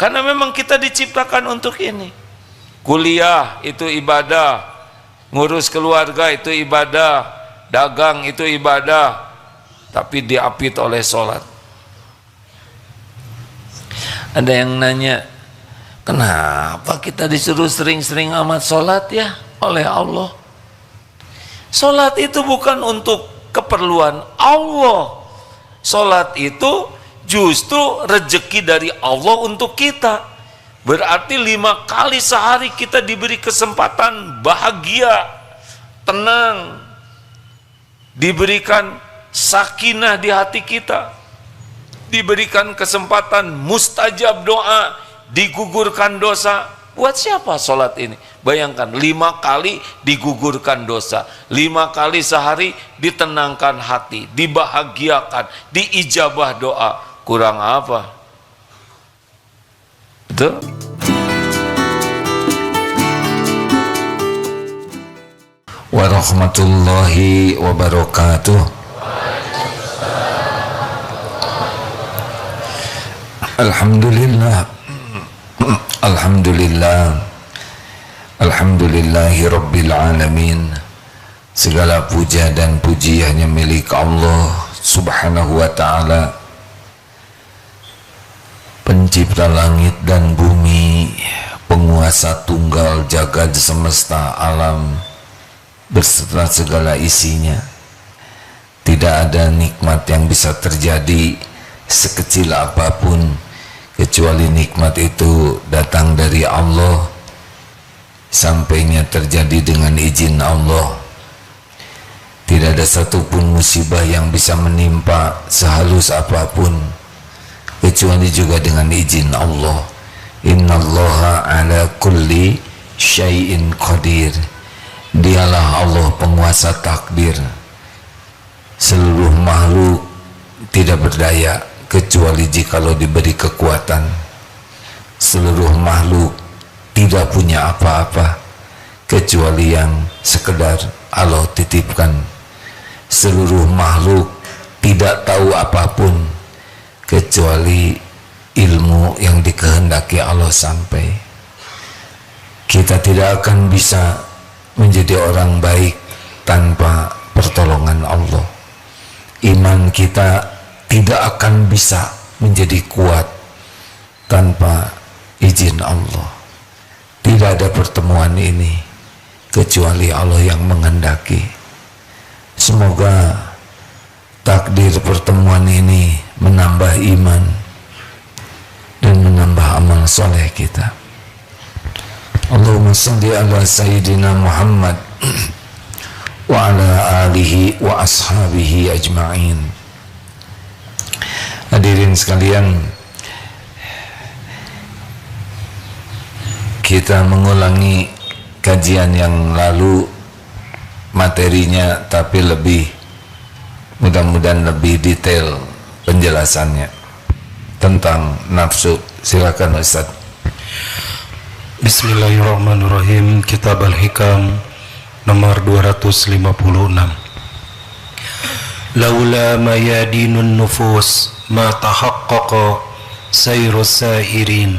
Karena memang kita diciptakan untuk ini. Kuliah itu ibadah, ngurus keluarga itu ibadah, dagang itu ibadah, tapi diapit oleh sholat. Ada yang nanya, kenapa kita disuruh sering-sering amat sholat ya oleh Allah? Sholat itu bukan untuk keperluan Allah. Sholat itu justru rezeki dari Allah untuk kita. Berarti 5 kali sehari kita diberi kesempatan bahagia, tenang, diberikan sakinah di hati kita, diberikan kesempatan mustajab doa, digugurkan dosa. Buat siapa sholat ini? Bayangkan 5 kali digugurkan dosa, 5 kali sehari ditenangkan hati, dibahagiakan, diijabah doa. Kurang apa? Betul? Warahmatullahi wabarakatuh. Alhamdulillah, alhamdulillah, alhamdulillahi rabbil alamin. Segala puja dan puji hanya milik Allah subhanahu wa ta'ala, pencipta langit dan bumi, penguasa tunggal jagad semesta alam beserta segala isinya. Tidak ada nikmat yang bisa terjadi sekecil apapun kecuali nikmat itu datang dari Allah, sampainya terjadi dengan izin Allah. Tidak ada satupun musibah yang bisa menimpa sehalus apapun kecuali juga dengan izin Allah. Innallaha ala kulli syai'in qadir. Dialah Allah penguasa takdir. Seluruh makhluk tidak berdaya kecuali jikalau diberi kekuatan. Seluruh makhluk tidak punya apa-apa kecuali yang sekedar Allah titipkan. Seluruh makhluk tidak tahu apapun kecuali ilmu yang dikehendaki Allah sampai. Kita tidak akan bisa menjadi orang baik tanpa pertolongan Allah. Iman kita tidak akan bisa menjadi kuat tanpa izin Allah. Tidak ada pertemuan ini kecuali Allah yang menghendaki. Semoga takdir pertemuan ini menambah iman dan menambah amal soleh kita. Allahumma salli ala Sayyidina Muhammad wa ala alihi wa ashabihi ajma'in. Hadirin sekalian, kita mengulangi kajian yang lalu, materinya tapi lebih, mudah-mudahan lebih detail penjelasannya tentang nafsu. Silakan Ustaz. Bismillahirrahmanirrahim. Kitab Al-Hikam nomor 256. Laula mayadinun nufus ma tahaqqaqa sayrus sairin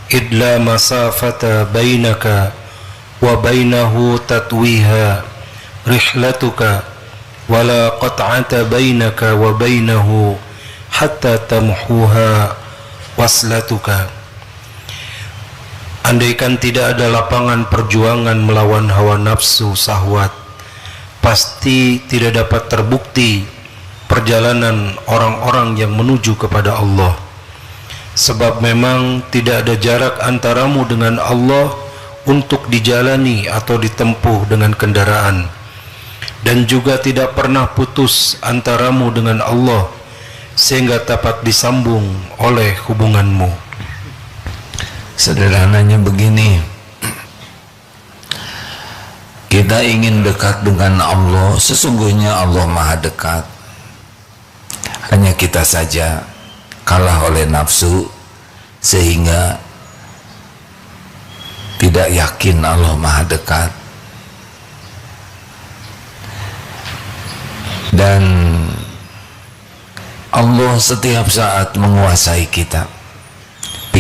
idla masafata bainaka wa bainahu tatwiha rihlatuka wala qat'ata bainaka wa bainahu hatta tamhuha waslatuka. Andaikan tidak ada lapangan perjuangan melawan hawa nafsu syahwat, pasti tidak dapat terbukti perjalanan orang-orang yang menuju kepada Allah. Sebab memang tidak ada jarak antaramu dengan Allah untuk dijalani atau ditempuh dengan kendaraan, dan juga tidak pernah putus antaramu dengan Allah sehingga dapat disambung oleh hubunganmu. Sederhananya begini, kita ingin dekat dengan Allah, sesungguhnya Allah maha dekat. Hanya kita saja kalah oleh nafsu sehingga tidak yakin Allah maha dekat. Dan Allah setiap saat menguasai kita.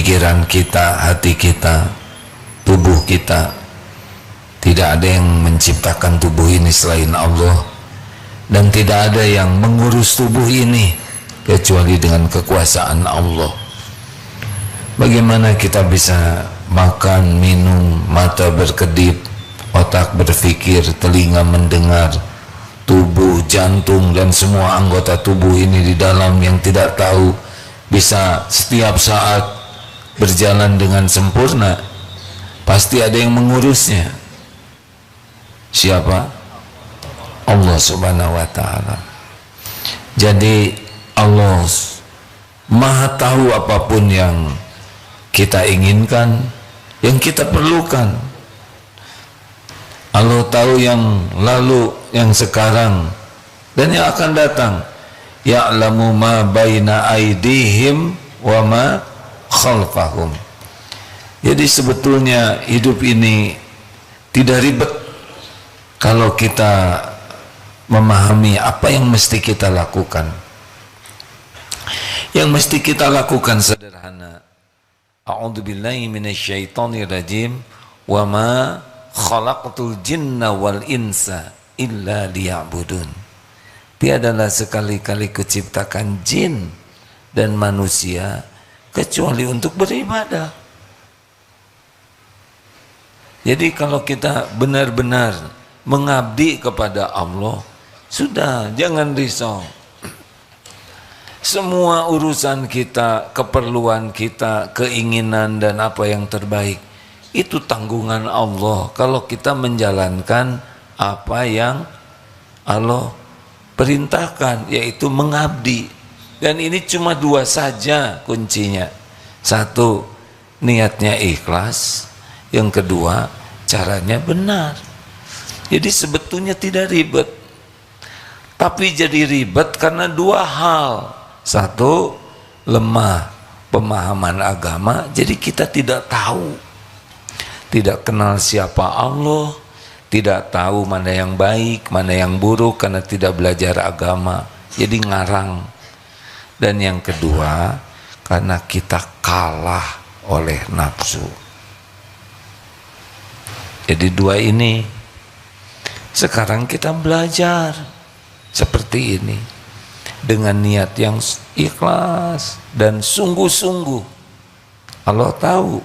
pikiran kita, hati kita, tubuh kita. Tidak ada yang menciptakan tubuh ini selain Allah, dan tidak ada yang mengurus tubuh ini kecuali dengan kekuasaan Allah. Bagaimana kita bisa makan, minum, mata berkedip, otak berpikir, telinga mendengar, tubuh, jantung, dan semua anggota tubuh ini di dalam yang tidak tahu bisa setiap saat berjalan dengan sempurna? Pasti ada yang mengurusnya. Siapa? Allah Subhanahu wa ta'ala. Jadi Allah Maha tahu apapun yang kita inginkan, yang kita perlukan. Allah tahu yang lalu, yang sekarang, dan yang akan datang. Ya'lamu ma baina aidihim wa ma khalfahum. Jadi sebetulnya hidup ini tidak ribet kalau kita memahami apa yang mesti kita lakukan. Yang mesti kita lakukan sederhana. A'udzubillahi minasyaitonirrajim. Wa ma khalaqtul jinna wal insa illa liya'budun. Tiadalah sekali-kali kuciptakan jin dan manusia kecuali untuk beribadah. Jadi kalau kita benar-benar mengabdi kepada Allah, sudah, jangan risau. Semua urusan kita, keperluan kita, keinginan dan apa yang terbaik, itu tanggungan Allah kalau kita menjalankan apa yang Allah perintahkan, yaitu mengabdi. Dan ini cuma dua saja kuncinya. Satu, niatnya ikhlas. Yang kedua, caranya benar. Jadi sebetulnya tidak ribet, tapi jadi ribet karena dua hal. Satu, lemah pemahaman agama, jadi kita tidak tahu, tidak kenal siapa Allah, tidak tahu mana yang baik, mana yang buruk karena tidak belajar agama, jadi ngarang. Dan yang kedua, karena kita kalah oleh nafsu. Jadi dua ini sekarang kita belajar seperti ini dengan niat yang ikhlas dan sungguh-sungguh. Allah tahu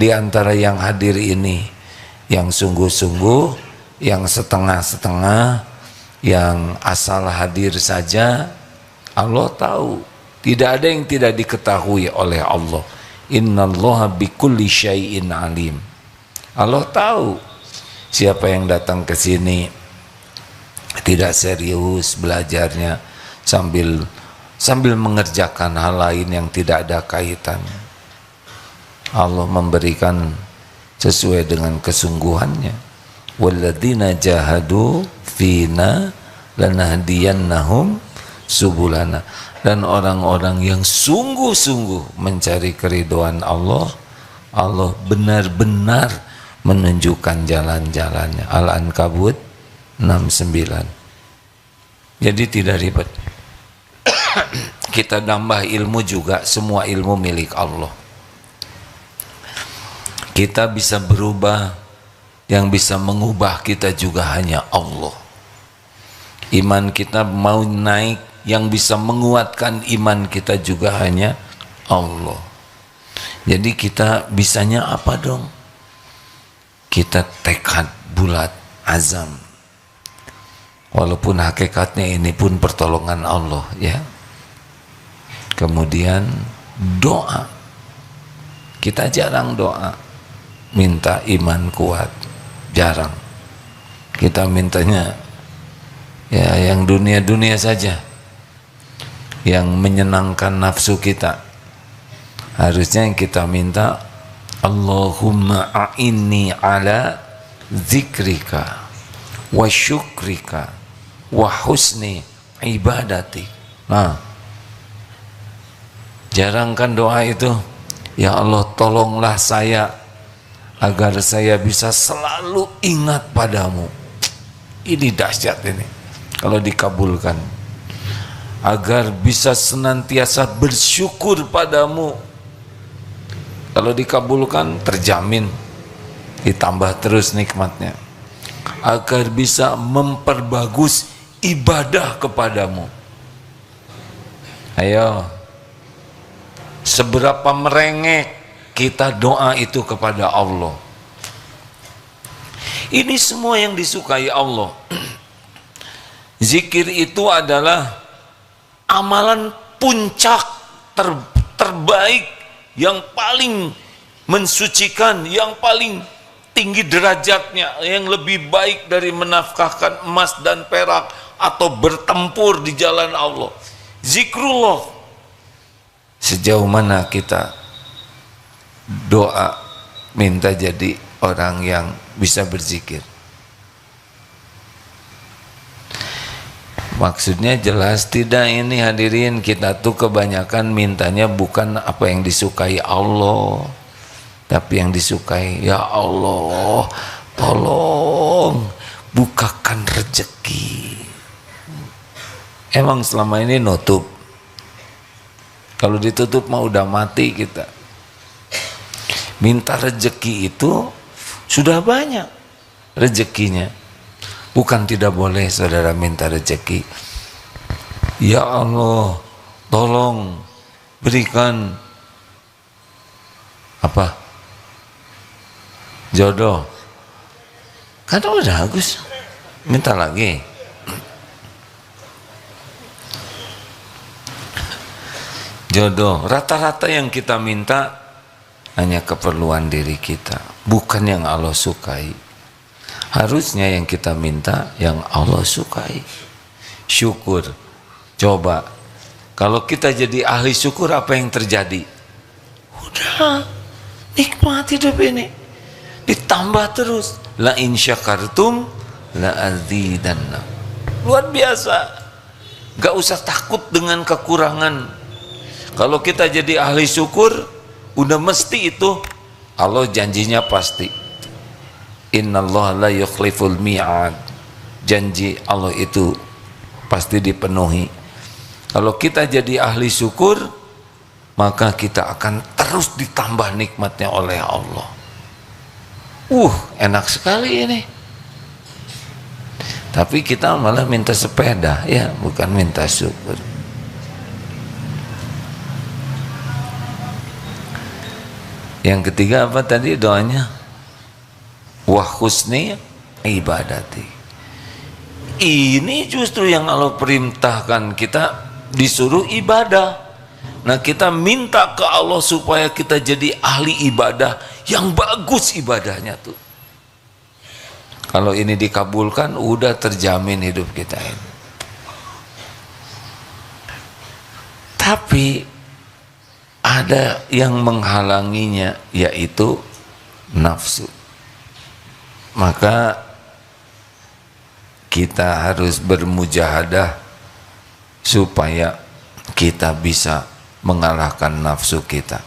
di antara yang hadir ini yang sungguh-sungguh, yang setengah-setengah, yang asal hadir saja. Allah tahu, tidak ada yang tidak diketahui oleh Allah. Innallaha bikulli syai'in alim. Allah tahu siapa yang datang ke sini tidak serius belajarnya, sambil mengerjakan hal lain yang tidak ada kaitan. Allah memberikan sesuai dengan kesungguhannya. Walladzina jahadu fina lanahdiyannahum subulana. Dan orang-orang yang sungguh-sungguh mencari keridhaan Allah, Allah benar-benar menunjukkan jalan-jalannya. Al-Ankabut 69. Jadi tidak ribet. Kita nambah ilmu juga, semua ilmu milik Allah. Kita bisa berubah, yang bisa mengubah kita juga hanya Allah. Iman kita mau naik, yang bisa menguatkan iman kita juga hanya Allah. Jadi kita bisanya apa dong? Kita tekad bulat, azam. Walaupun hakikatnya ini pun pertolongan Allah, ya. Kemudian doa. Kita jarang doa, minta iman kuat, jarang. Kita mintanya ya yang dunia-dunia saja, yang menyenangkan nafsu kita. Harusnya yang kita minta, Allahumma a'inni ala zikrika wa syukrika wa husni ibadati. Nah, jarang kan doa itu. Ya Allah, tolonglah saya agar saya bisa selalu ingat padamu. Ini dahsyat ini kalau dikabulkan. Agar bisa senantiasa bersyukur padamu. Kalau dikabulkan terjamin ditambah terus nikmatnya agar bisa memperbagus ibadah kepadamu. Ayo, seberapa merengek kita doa itu kepada Allah. Ini semua yang disukai Allah. Zikir itu adalah amalan puncak terbaik, yang paling mensucikan, yang paling tinggi derajatnya, yang lebih baik dari menafkahkan emas dan perak atau bertempur di jalan Allah. Zikrullah. Sejauh mana kita doa minta jadi orang yang bisa berzikir? Maksudnya jelas tidak ini hadirin, kita tuh kebanyakan mintanya bukan apa yang disukai Allah, tapi yang disukai, ya Allah tolong bukakan rezeki. Emang selama ini nutup, kalau ditutup mah udah mati kita. Minta rezeki itu sudah banyak rezekinya. Bukan tidak boleh saudara minta rezeki. Ya Allah, tolong berikan apa? Jodoh. Kan udah Agus, minta lagi. Jodoh, rata-rata yang kita minta hanya keperluan diri kita, bukan yang Allah sukai. Harusnya yang kita minta yang Allah sukai. Syukur. Coba kalau kita jadi ahli syukur, apa yang terjadi? Udah nikmat hidup ini, ditambah terus. La in syakartum la azidanna. Luar biasa. Gak usah takut dengan kekurangan. Kalau kita jadi ahli syukur, udah mesti itu Allah janjinya pasti. Innallaha la yukhliful mi'ad. Janji Allah itu pasti dipenuhi. Kalau kita jadi ahli syukur, maka kita akan terus ditambah nikmatnya oleh Allah. Enak sekali ini. Tapi kita malah minta sepeda, ya, bukan minta syukur. Yang ketiga apa tadi doanya? Wa husni ibadati. Ini justru yang Allah perintahkan, kita disuruh ibadah. Nah, kita minta ke Allah supaya kita jadi ahli ibadah yang bagus ibadahnya tuh. Kalau ini dikabulkan, udah terjamin hidup kita ini. Tapi ada yang menghalanginya, yaitu nafsu. Maka kita harus bermujahadah supaya kita bisa mengalahkan nafsu kita.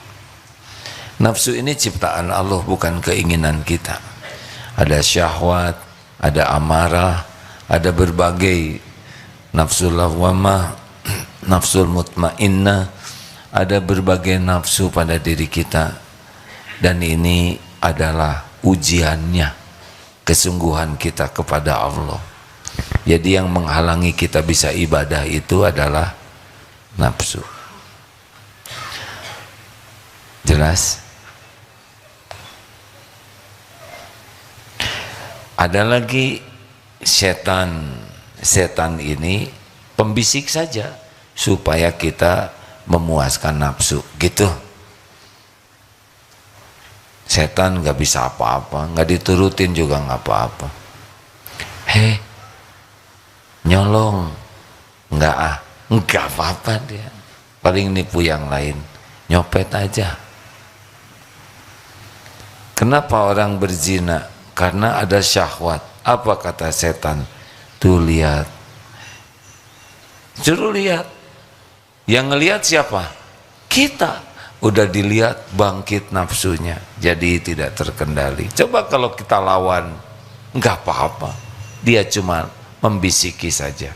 Nafsu ini ciptaan Allah, bukan keinginan kita. Ada syahwat, ada amarah, ada berbagai nafsul lawwamah, nafsul mutmainnah, ada berbagai nafsu pada diri kita. Dan ini adalah ujiannya, kesungguhan kita kepada Allah. Jadi yang menghalangi kita bisa ibadah itu adalah nafsu. Jelas? Ada lagi setan. Setan ini pembisik saja supaya kita memuaskan nafsu, gitu. Setan gak bisa apa-apa, gak diturutin juga gak apa-apa. Nyolong, enggak apa-apa dia. Paling nipu yang lain, nyopet aja. Kenapa orang berzina? Karena ada syahwat. Apa kata setan? Tuh lihat, suruh lihat. Yang ngelihat siapa? Kita. Udah dilihat bangkit nafsunya, jadi tidak terkendali. Coba kalau kita lawan, enggak apa-apa, dia cuma membisiki saja.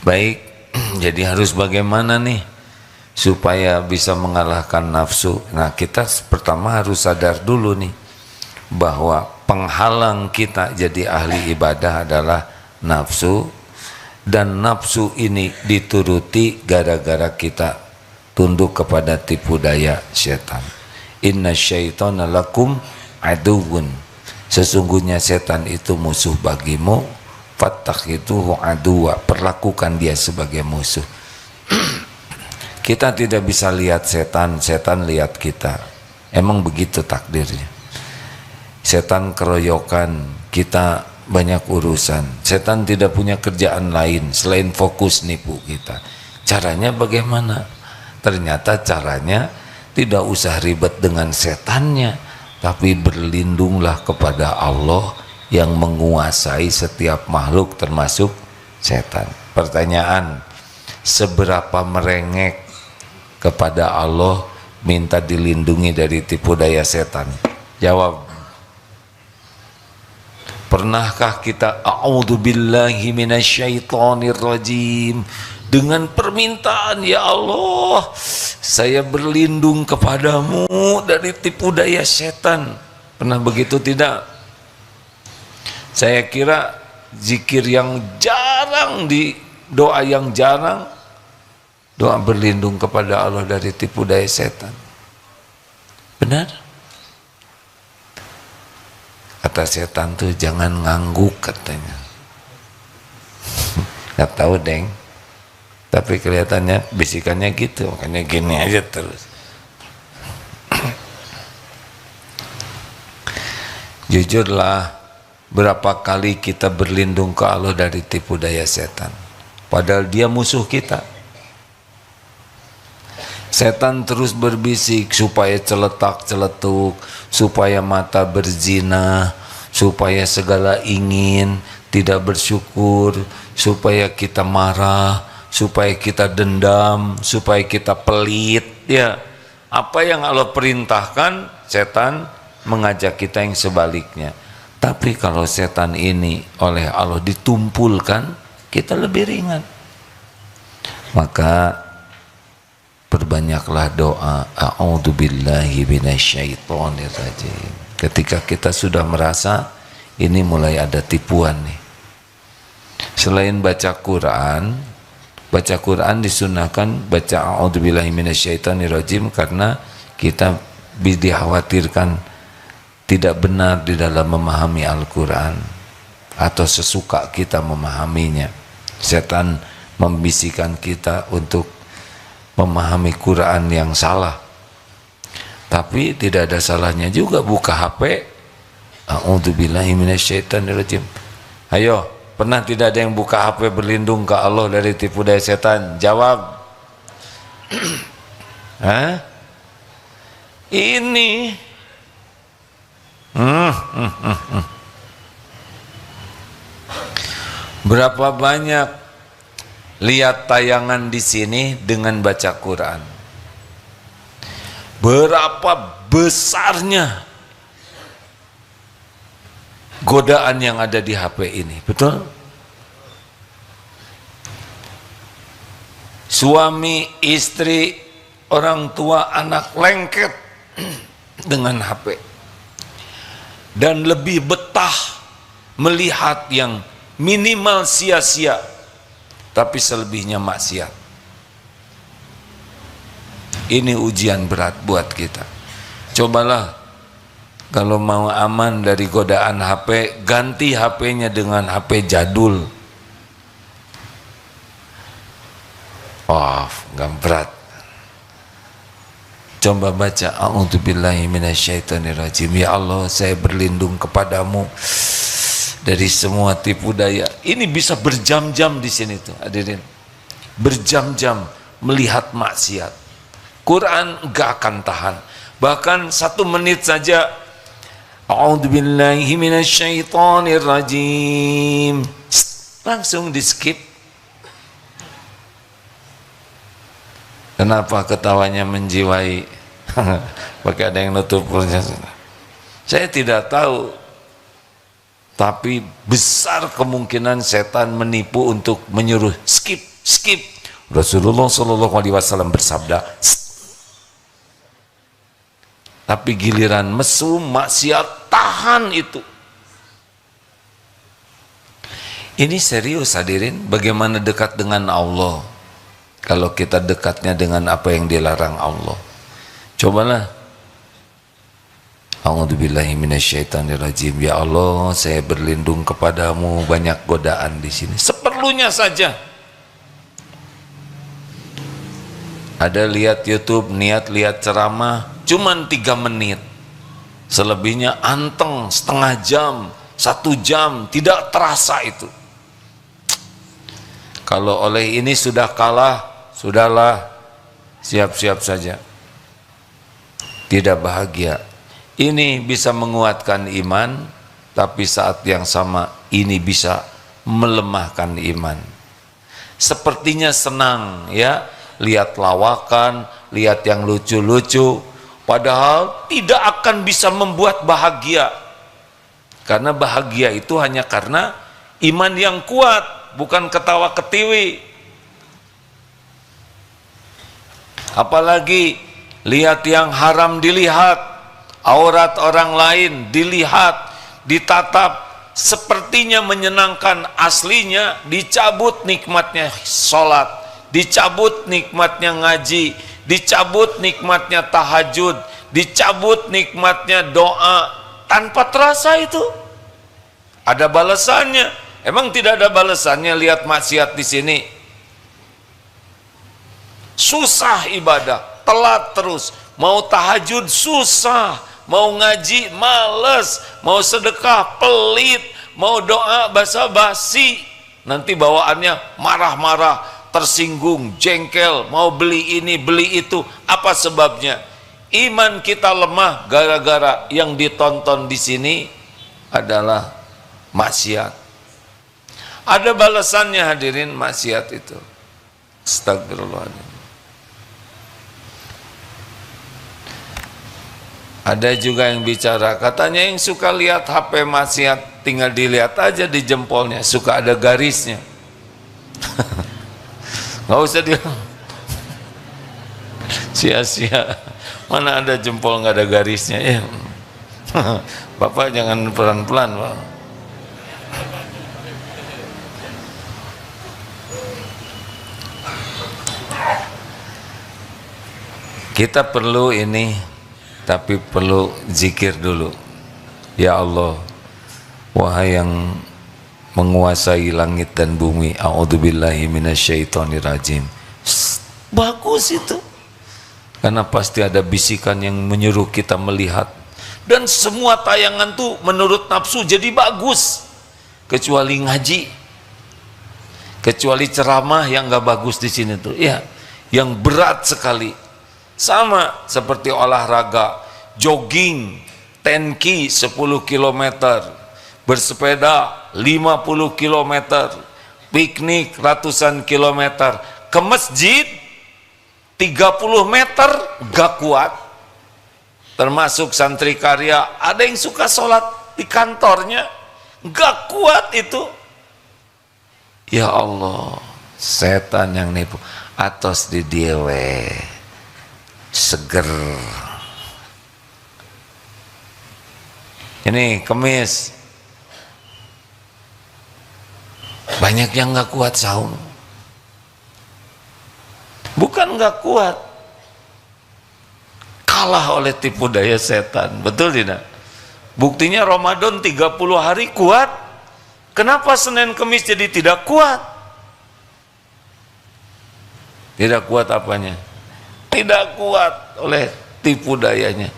Baik, jadi harus bagaimana nih supaya bisa mengalahkan nafsu. Nah, kita pertama harus sadar dulu nih bahwa penghalang kita jadi ahli ibadah adalah nafsu, dan nafsu ini dituruti gara-gara kita tunduk kepada tipu daya setan. Inna syaitana lakum aduwwun, sesungguhnya setan itu musuh bagimu, fattakhidhuhu aduwwa, perlakukan dia sebagai musuh. Kita tidak bisa lihat setan, setan lihat kita. Emang begitu takdirnya. Setan keroyokan, kita banyak urusan. Setan tidak punya kerjaan lain selain fokus nipu kita. Caranya bagaimana? Ternyata caranya tidak usah ribet dengan setannya, tapi berlindunglah kepada Allah yang menguasai setiap makhluk termasuk setan. Pertanyaan, seberapa merengek kepada Allah minta dilindungi dari tipu daya setan? Jawab. Pernahkah kita a'udzubillahi minasyaitonirrajim dengan permintaan, ya Allah, saya berlindung kepadamu dari tipu daya setan? Pernah begitu tidak? Saya kira zikir yang jarang, di doa yang jarang, doa berlindung kepada Allah dari tipu daya setan. Benar? Kata setan tuh jangan ngangguk katanya. Gak tahu deng, tapi kelihatannya bisikannya gitu, makanya gini aja terus. Jujurlah, berapa kali kita berlindung ke Allah dari tipu daya setan, padahal dia musuh kita. Setan terus berbisik supaya celetak-celetuk, supaya mata berzina, supaya segala ingin, tidak bersyukur, supaya kita marah, supaya kita dendam, supaya kita pelit. Ya, apa yang Allah perintahkan, setan mengajak kita yang sebaliknya. Tapi kalau setan ini oleh Allah ditumpulkan, kita lebih ringan. Maka perbanyaklah doa a'udzubillahi minasyaitonirrajim. Ketika kita sudah merasa ini mulai ada tipuan nih. Selain baca Quran disunahkan baca a'udzubillahi minasyaitonirrajim karena kita dikhawatirkan tidak benar di dalam memahami Al-Quran atau sesuka kita memahaminya. Setan membisikkan kita untuk memahami Quran yang salah. Tapi tidak ada salahnya juga buka HP a'udzubillahi minasyaitonirrajim. Ayo, pernah tidak ada yang buka HP berlindung ke Allah dari tipu daya setan? Jawab. Hah? Ini berapa banyak lihat tayangan di sini dengan baca Quran? Berapa besarnya godaan yang ada di HP ini, betul? Suami, istri, orang tua, anak lengket dengan HP dan lebih betah melihat yang minimal sia-sia, tapi selebihnya maksiat. Ini ujian berat buat kita. Cobalah kalau mau aman dari godaan HP, ganti HP-nya dengan HP jadul. Oh, gak berat. Coba baca a'udzubillahi minasyaitonirrajim. Ya Allah, saya berlindung kepadamu dari semua tipu daya. Ini bisa berjam-jam di sini tuh, hadirin. Berjam-jam melihat maksiat. Quran enggak akan tahan. Bahkan 1 menit saja a'udzubillahi minasyaitonirrajim, langsung di skip. Kenapa ketawanya menjiwai? Pakai ada yang nutup. Saya tidak tahu, tapi besar kemungkinan setan menipu untuk menyuruh skip. Rasulullah Shallallahu Alaihi Wasallam bersabda, tapi giliran mesum maksiat tahan itu. Ini serius hadirin, bagaimana dekat dengan Allah kalau kita dekatnya dengan apa yang dilarang Allah. Cobalah. A'udzubillahi minasyaitonirrajim. Ya Allah, saya berlindung kepadamu, banyak godaan di sini. Seperlunya saja. Ada lihat YouTube, niat lihat ceramah, cuman 3 menit. Selebihnya anteng, setengah jam, 1 jam, tidak terasa itu. Kalau oleh ini sudah kalah, sudahlah, siap-siap saja. Tidak bahagia. Ini bisa menguatkan iman, tapi saat yang sama ini bisa melemahkan iman. Sepertinya senang ya, lihat lawakan, lihat yang lucu-lucu, padahal tidak akan bisa membuat bahagia. Karena bahagia itu hanya karena iman yang kuat, bukan ketawa ketiwi. Apalagi lihat yang haram dilihat, aurat orang lain dilihat, ditatap, sepertinya menyenangkan, aslinya dicabut nikmatnya sholat, dicabut nikmatnya ngaji, dicabut nikmatnya tahajud, dicabut nikmatnya doa, tanpa terasa itu. Ada balasannya. Emang tidak ada balasannya lihat maksiat di sini? Susah ibadah, telat terus, mau tahajud susah, mau ngaji males, mau sedekah pelit, mau doa basa-basi, nanti bawaannya marah-marah, tersinggung, jengkel, mau beli ini, beli itu. Apa sebabnya? Iman kita lemah gara-gara yang ditonton di sini adalah maksiat. Ada balasannya hadirin maksiat itu. Astagfirullahaladzim. Ada juga yang bicara, katanya yang suka lihat HP maksiat tinggal dilihat aja di jempolnya, suka ada garisnya. Nggak usah dia sia-sia, mana ada jempol nggak ada garisnya ya. Bapak jangan pelan-pelan Pak. Kita perlu ini, tapi perlu zikir dulu. Ya Allah, wahai yang menguasai langit dan bumi, a'udzubillahi minasyaitonirrajim. Bagus itu. Karena pasti ada bisikan yang menyuruh kita melihat. Dan semua tayangan tuh menurut nafsu jadi bagus. Kecuali ngaji. Kecuali ceramah yang gak bagus di sini tuh. Ya, yang berat sekali. Sama seperti olahraga, jogging 10K 10 km, bersepeda 50 km, piknik ratusan kilometer, ke masjid 30 meter gak kuat. Termasuk santri karya, ada yang suka sholat di kantornya, gak kuat itu. Ya Allah, setan yang nipu. Atos di diewe seger. Ini kemis banyak yang nggak kuat saum, bukan nggak kuat, kalah oleh tipu daya setan. Betul tidak? Buktinya Ramadan 30 hari kuat, kenapa Senin Kemis jadi tidak kuat? Tidak kuat apanya? Tidak kuat oleh tipu dayanya.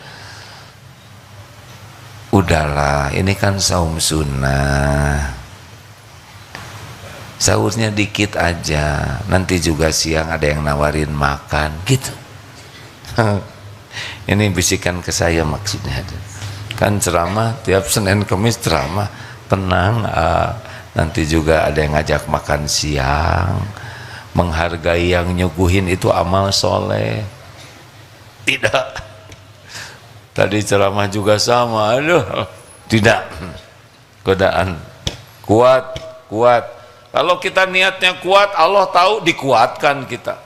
Udahlah, ini kan saum sunnah, sahurnya dikit aja, nanti juga siang ada yang nawarin makan gitu. Ini bisikan ke saya maksudnya. Kan ceramah tiap Senin Kemis ceramah, tenang, nanti juga ada yang ngajak makan siang. Menghargai yang nyuguhin itu amal soleh. Tidak. Tadi ceramah juga sama, aduh, tidak. Godaan kuat, kuat. Kalau kita niatnya kuat, Allah tahu, dikuatkan kita.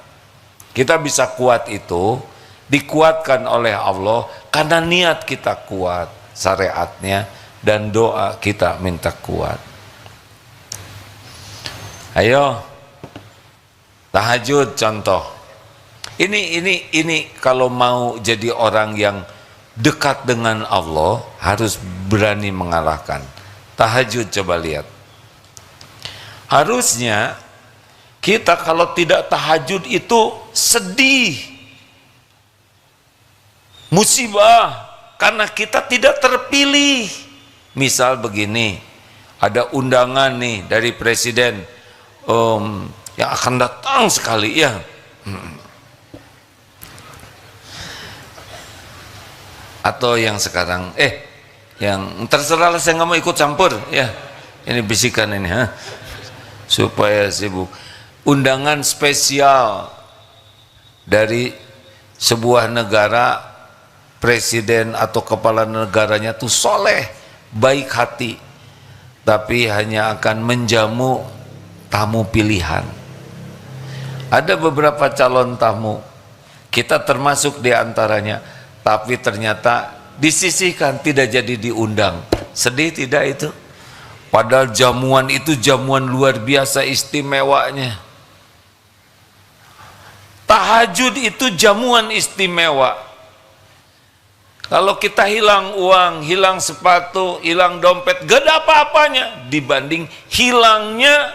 Kita bisa kuat itu dikuatkan oleh Allah karena niat kita kuat, syariatnya, dan doa kita minta kuat. Ayo, tahajud contoh. Ini kalau mau jadi orang yang dekat dengan Allah harus berani mengalahkan. Tahajud coba lihat. Harusnya kita kalau tidak tahajud itu sedih, musibah, karena kita tidak terpilih. Misal begini, ada undangan nih dari presiden yang akan datang sekali ya. Atau yang sekarang yang terserah, saya nggak mau ikut campur ya. Ini bisikan ini supaya sibuk. Undangan spesial dari sebuah negara, presiden atau kepala negaranya tuh soleh, baik hati, tapi hanya akan menjamu tamu pilihan. Ada beberapa calon tamu, kita termasuk di antaranya, tapi ternyata disisihkan, tidak jadi diundang. Sedih tidak itu? Padahal jamuan itu jamuan luar biasa istimewanya. Tahajud itu jamuan istimewa. Kalau kita hilang uang, hilang sepatu, hilang dompet, gak ada apa-apanya dibanding hilangnya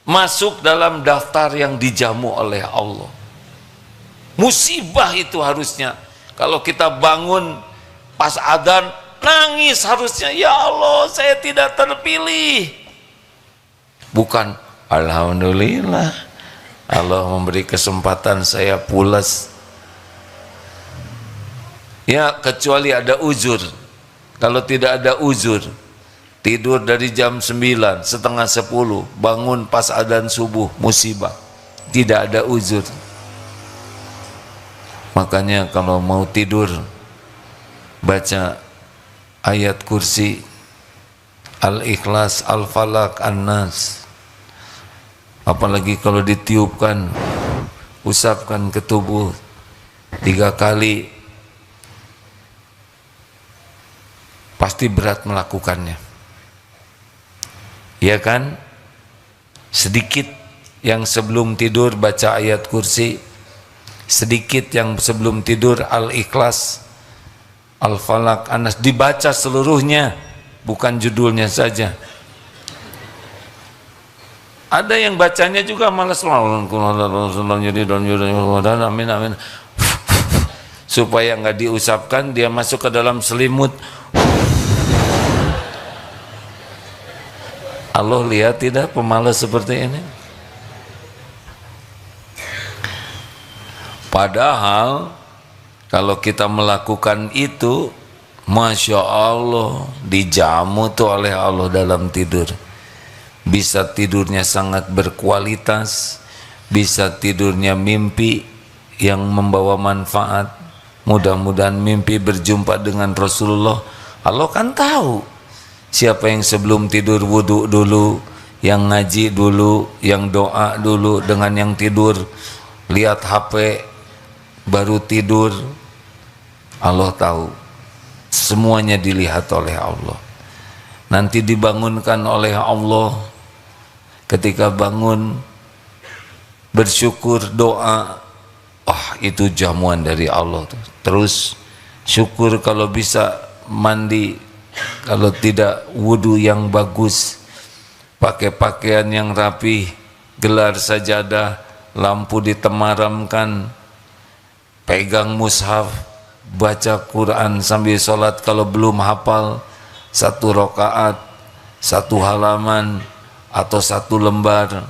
masuk dalam daftar yang dijamu oleh Allah. Musibah itu harusnya. Kalau kita bangun pas adzan, nangis harusnya, ya Allah saya tidak terpilih. Bukan alhamdulillah Allah memberi kesempatan saya pulas. Ya kecuali ada uzur. Kalau tidak ada uzur, tidur dari jam 9, setengah 10, bangun pas adzan subuh, musibah. Tidak ada uzur. Makanya kalau mau tidur, baca ayat kursi, Al-Ikhlas, Al-Falaq, An-Nas. Apalagi kalau ditiupkan, usapkan ke tubuh 3 kali, pasti berat melakukannya. Ya kan? Sedikit yang sebelum tidur baca ayat kursi, sedikit yang sebelum tidur Al-Ikhlas, Al-Falaq, An-Nas, dibaca seluruhnya, bukan judulnya saja. Ada yang bacanya juga malas, amin amin, supaya nggak diusapkan, dia masuk ke dalam selimut. Allah lihat tidak pemalas seperti ini? Padahal kalau kita melakukan itu, Masya Allah, dijamu tuh oleh Allah dalam tidur. Bisa tidurnya sangat berkualitas, bisa tidurnya mimpi yang membawa manfaat. Mudah-mudahan mimpi berjumpa dengan Rasulullah. Allah kan tahu siapa yang sebelum tidur wudhu dulu, yang ngaji dulu, yang doa dulu, dengan yang tidur lihat HP baru tidur. Allah tahu, semuanya dilihat oleh Allah. Nanti dibangunkan oleh Allah, ketika bangun bersyukur, doa, itu jamuan dari Allah tuh. Terus syukur kalau bisa mandi, kalau tidak wudhu yang bagus, pakai pakaian yang rapi, gelar sajadah, lampu ditemaramkan, pegang mushaf, baca Quran sambil sholat. Kalau belum hafal 1 rakaat, 1 halaman atau 1 lembar,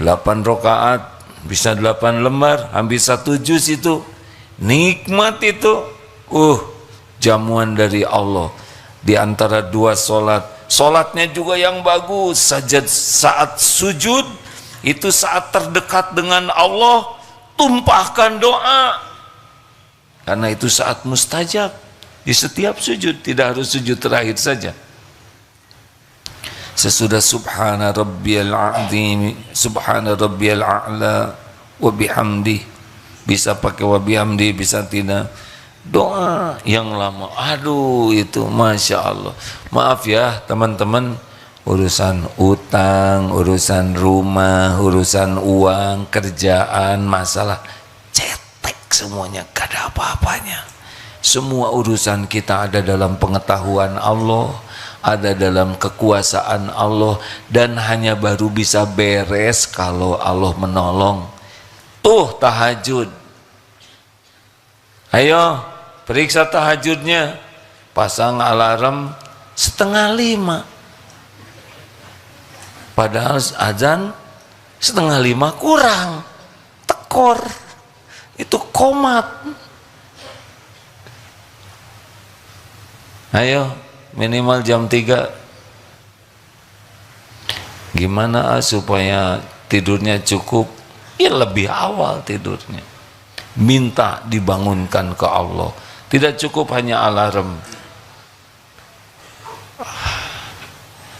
8 rakaat bisa 8 lembar, hampir 1 juz itu. Nikmat itu. Jamuan dari Allah. Di antara 2 sholat, sholatnya juga yang bagus. Saat sujud itu saat terdekat dengan Allah, tumpahkan doa, karena itu saat mustajab di setiap sujud, tidak harus sujud terakhir saja. sesudah subhana rabbiyal azim, subhana rabbiyal a'la wa bihamdi, bisa pakai wa bihamdi, bisa tidak. Doa yang lama, aduh itu Masya Allah. Maaf ya teman-teman, urusan utang, urusan rumah, urusan uang, kerjaan, masalah cetek semuanya, gak ada apa-apanya. Semua urusan kita ada dalam pengetahuan Allah, ada dalam kekuasaan Allah, dan hanya baru bisa beres kalau Allah menolong. Tuh tahajud, ayo periksa tahajudnya, pasang alarm 4:30, padahal azan 4:30 kurang, tekor, itu komat. Ayo minimal jam 3. Gimana supaya tidurnya cukup? Ya lebih awal tidurnya, minta dibangunkan ke Allah. Tidak cukup hanya alarm.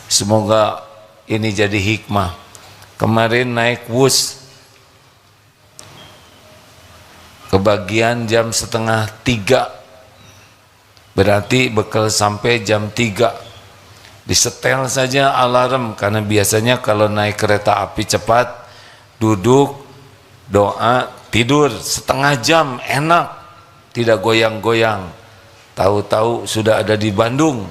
Semoga ini jadi hikmah. Kemarin naik Wus, kebagian jam 2:30, berarti bekal sampai jam 3. Disetel saja alarm, karena biasanya kalau naik kereta api cepat, duduk, doa, tidur setengah jam, enak, tidak goyang-goyang. Tahu-tahu sudah ada di Bandung.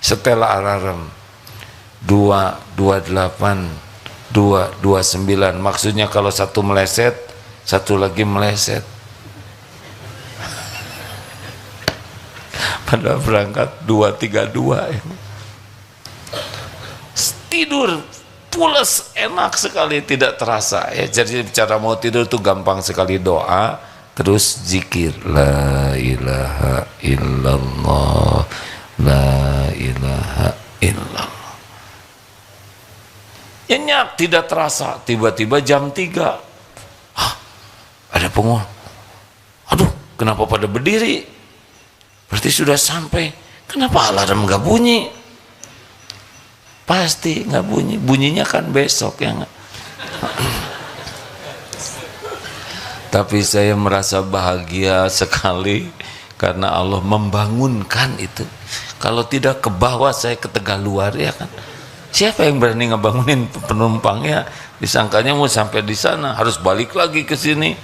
Setelah alarm 2:28, 2:29, maksudnya kalau satu meleset, satu lagi meleset. Pada berangkat 2:32 tidur pulas, enak sekali, tidak terasa ya. Jadi cara mau tidur tuh gampang sekali, doa terus zikir, la ilaha illallah, la ilaha illallah. Nyenyak, tidak terasa, tiba-tiba jam 3, ada penghuni. Aduh, kenapa pada berdiri? Berarti sudah sampai. Kenapa alarm gak bunyi? Pasti gak bunyi, bunyinya kan besok ya gak? Tapi saya merasa bahagia sekali karena Allah membangunkan itu. Kalau tidak ke bawah, saya ke Tegaluar ya kan. Siapa yang berani ngebangunin penumpangnya? Disangkanya mau sampai di sana, harus balik lagi ke sini.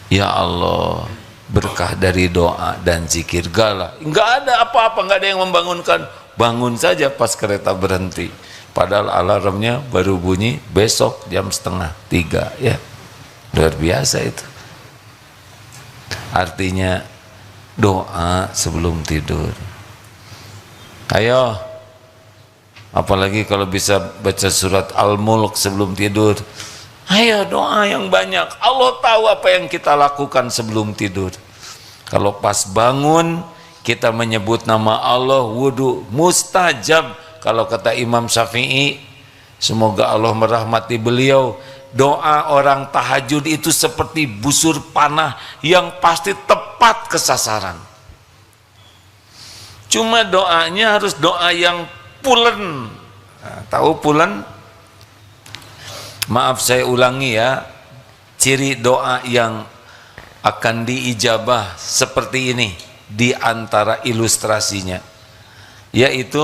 Ya Allah, berkah dari doa dan zikir galah. Enggak ada apa-apa, enggak ada yang membangunkan. Bangun saja pas kereta berhenti. Padahal alarmnya baru bunyi besok jam 2:30 ya. Luar biasa itu. Artinya doa sebelum tidur. Ayo, apalagi kalau bisa baca surat Al-Mulk sebelum tidur. Ayo doa yang banyak. Allah tahu apa yang kita lakukan sebelum tidur. Kalau pas bangun kita menyebut nama Allah, wudu mustajab. Kalau kata Imam Syafi'i, semoga Allah merahmati beliau, doa orang tahajud itu seperti busur panah yang pasti tepat ke sasaran. Cuma doanya harus doa yang pulen. Nah, tahu pulen? Maaf saya ulangi ya, ciri doa yang akan diijabah seperti ini di antara ilustrasinya, yaitu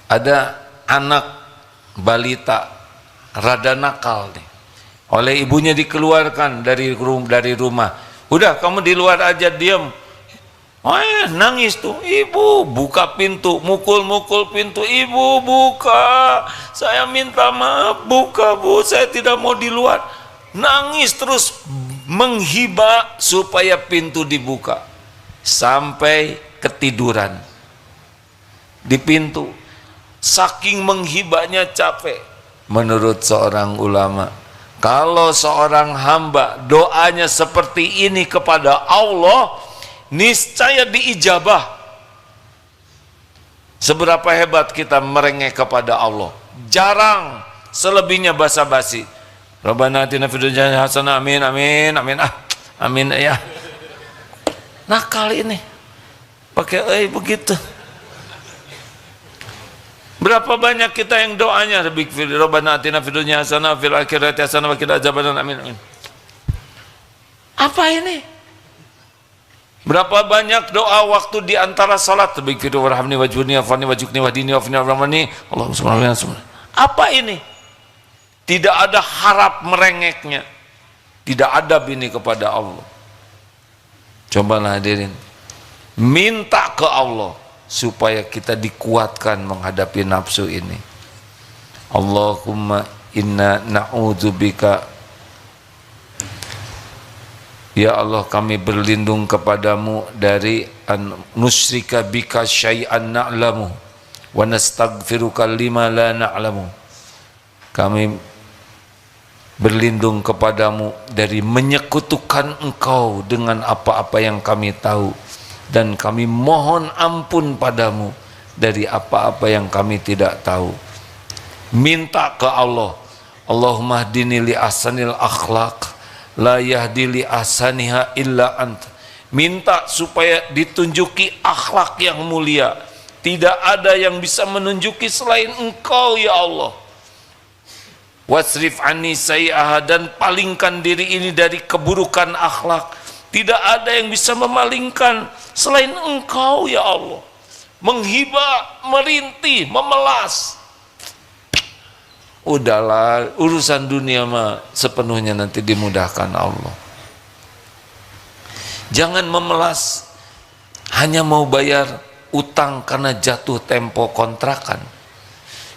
ada anak balita rada nakal nih, oleh ibunya dikeluarkan dari rumah. Udah kamu di luar aja, diam. Nangis tuh, ibu buka pintu, mukul-mukul pintu, ibu buka, saya minta maaf, buka bu, saya tidak mau di luar. Nangis terus menghibah supaya pintu dibuka, sampai ketiduran di pintu. Saking menghibahnya capek. Menurut seorang ulama, kalau seorang hamba doanya seperti ini kepada Allah, niscaya diijabah. Seberapa hebat kita merengek kepada Allah, jarang, selebihnya basa-basi. Rabbana atina fid dunya hasanah, amin amin amin, amin ya. Nakal ini pakai begitu. Berapa banyak kita yang doanya Rabbana atina fid dunya hasanah fil akhirati hasanah wa qina adzabannar. Amin amin. Apa ini? Berapa banyak doa waktu di antara salat bighfir warhamni wajhurni wafani wajukni wahdini wafini warhamni Allahumma shalli ala Muhammad. Apa ini? Tidak ada harap merengeknya. Tidak ada bini kepada Allah. Cobalah hadirin, minta ke Allah supaya kita dikuatkan menghadapi nafsu ini. Allahumma inna na'udzubika, ya Allah kami berlindung kepadamu dari an nusyrika bika syai'an na'lamu wa nastaghfiruka lima la na'lamu. Kami berlindung kepadamu dari menyekutukan engkau dengan apa-apa yang kami tahu, dan kami mohon ampun padamu dari apa-apa yang kami tidak tahu. Minta ke Allah, Allahumma hdini li ahsanil akhlaq la yahdi li ahsaniha illa anta. Minta supaya ditunjuki akhlak yang mulia. Tidak ada yang bisa menunjuki selain engkau ya Allah. Wasrif anni sayyi'aha, dan palingkan diri ini dari keburukan akhlak. Tidak ada yang bisa memalingkan selain engkau ya Allah. Menghibah, merintih, memelas. Udahlah, urusan dunia mah sepenuhnya nanti dimudahkan Allah. Jangan memelas hanya mau bayar utang karena jatuh tempo kontrakan.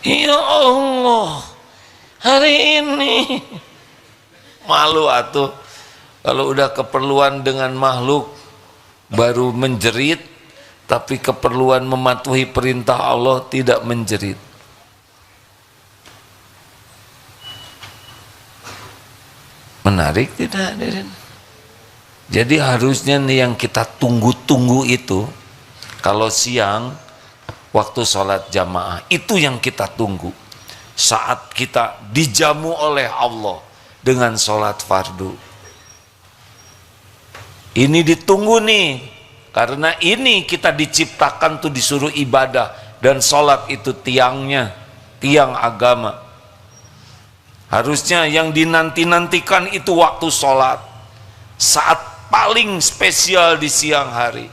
Ya Allah, hari ini malu atuh. Kalau udah keperluan dengan makhluk baru menjerit, tapi keperluan mematuhi perintah Allah tidak menjerit. Menarik tidak hadirin? Jadi harusnya nih yang kita tunggu-tunggu itu, kalau siang waktu sholat jamaah, itu yang kita tunggu. Saat kita dijamu oleh Allah dengan sholat fardu. Ini ditunggu nih, karena ini kita diciptakan tuh disuruh ibadah, dan sholat itu tiangnya, tiang agama. Harusnya yang dinanti-nantikan itu waktu sholat, saat paling spesial di siang hari.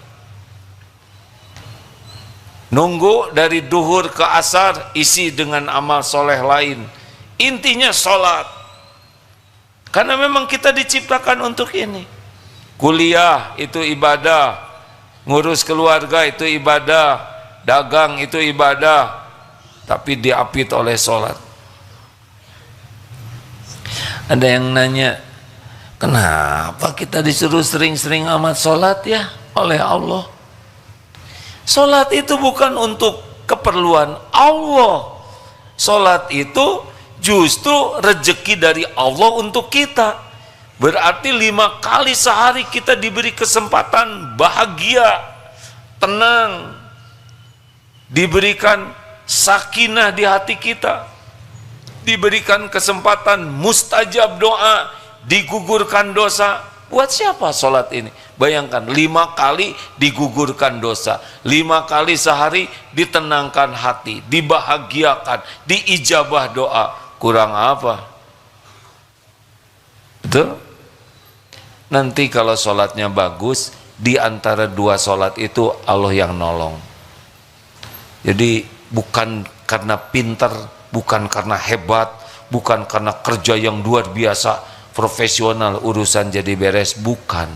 Nunggu dari duhur ke asar, isi dengan amal soleh lain. Intinya sholat, karena memang kita diciptakan untuk ini. Kuliah itu ibadah, ngurus keluarga itu ibadah, dagang itu ibadah, tapi diapit oleh sholat. Ada yang nanya, kenapa kita disuruh sering-sering amat sholat ya oleh Allah? Sholat itu bukan untuk keperluan Allah. Sholat itu justru rezeki dari Allah untuk kita. Berarti 5 kali sehari kita diberi kesempatan bahagia, tenang, diberikan sakinah di hati kita, diberikan kesempatan mustajab doa, digugurkan dosa. Buat siapa sholat ini? Bayangkan 5 kali digugurkan dosa, 5 kali sehari ditenangkan hati, dibahagiakan, diijabah doa. Kurang apa? Betul? Nanti kalau sholatnya bagus, di antara 2 sholat itu Allah yang nolong. Jadi bukan karena pintar, bukan karena hebat, bukan karena kerja yang luar biasa, profesional urusan jadi beres, bukan.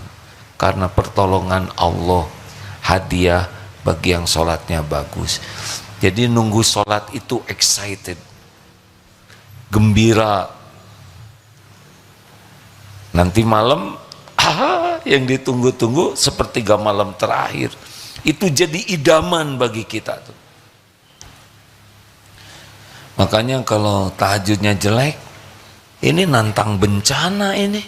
Karena pertolongan Allah, hadiah bagi yang sholatnya bagus. Jadi nunggu sholat itu excited, gembira. Nanti malam yang ditunggu-tunggu sepertiga malam terakhir, itu jadi idaman bagi kita tuh. Makanya kalau tahajudnya jelek, ini nantang bencana ini.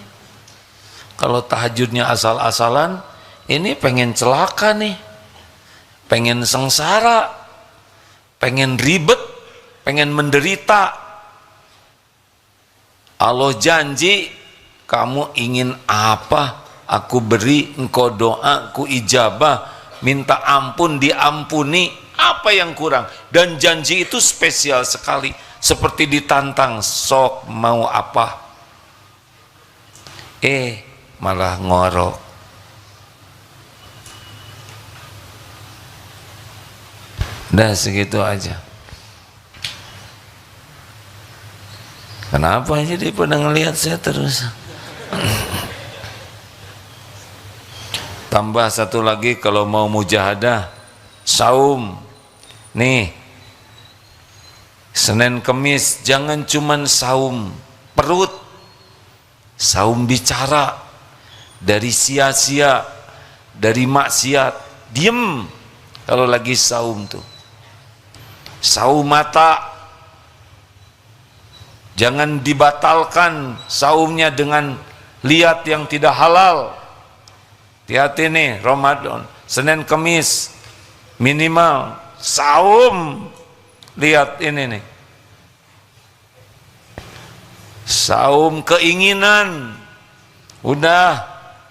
Kalau tahajudnya asal-asalan, ini pengen celaka nih, pengen sengsara, pengen ribet, pengen menderita. Allah janji, kamu ingin apa, aku beri, engkau doa, aku ijabah, minta ampun, diampuni. apa yang kurang? Dan janji itu spesial sekali, seperti ditantang, sok mau apa? Malah ngorok. Dah segitu aja. Kenapa jadi pada ngelihat saya terus? Tambah satu lagi, kalau mau mujahadah, saum. Nih, Senin Kemis jangan cuman saum perut, saum bicara, dari sia-sia, dari maksiat, diem kalau lagi saum tuh. Saum mata, jangan dibatalkan saumnya dengan lihat yang tidak halal. Hati-hati nih, Ramadan, Senin Kemis minimal saum, lihat ini nih, saum keinginan. Udah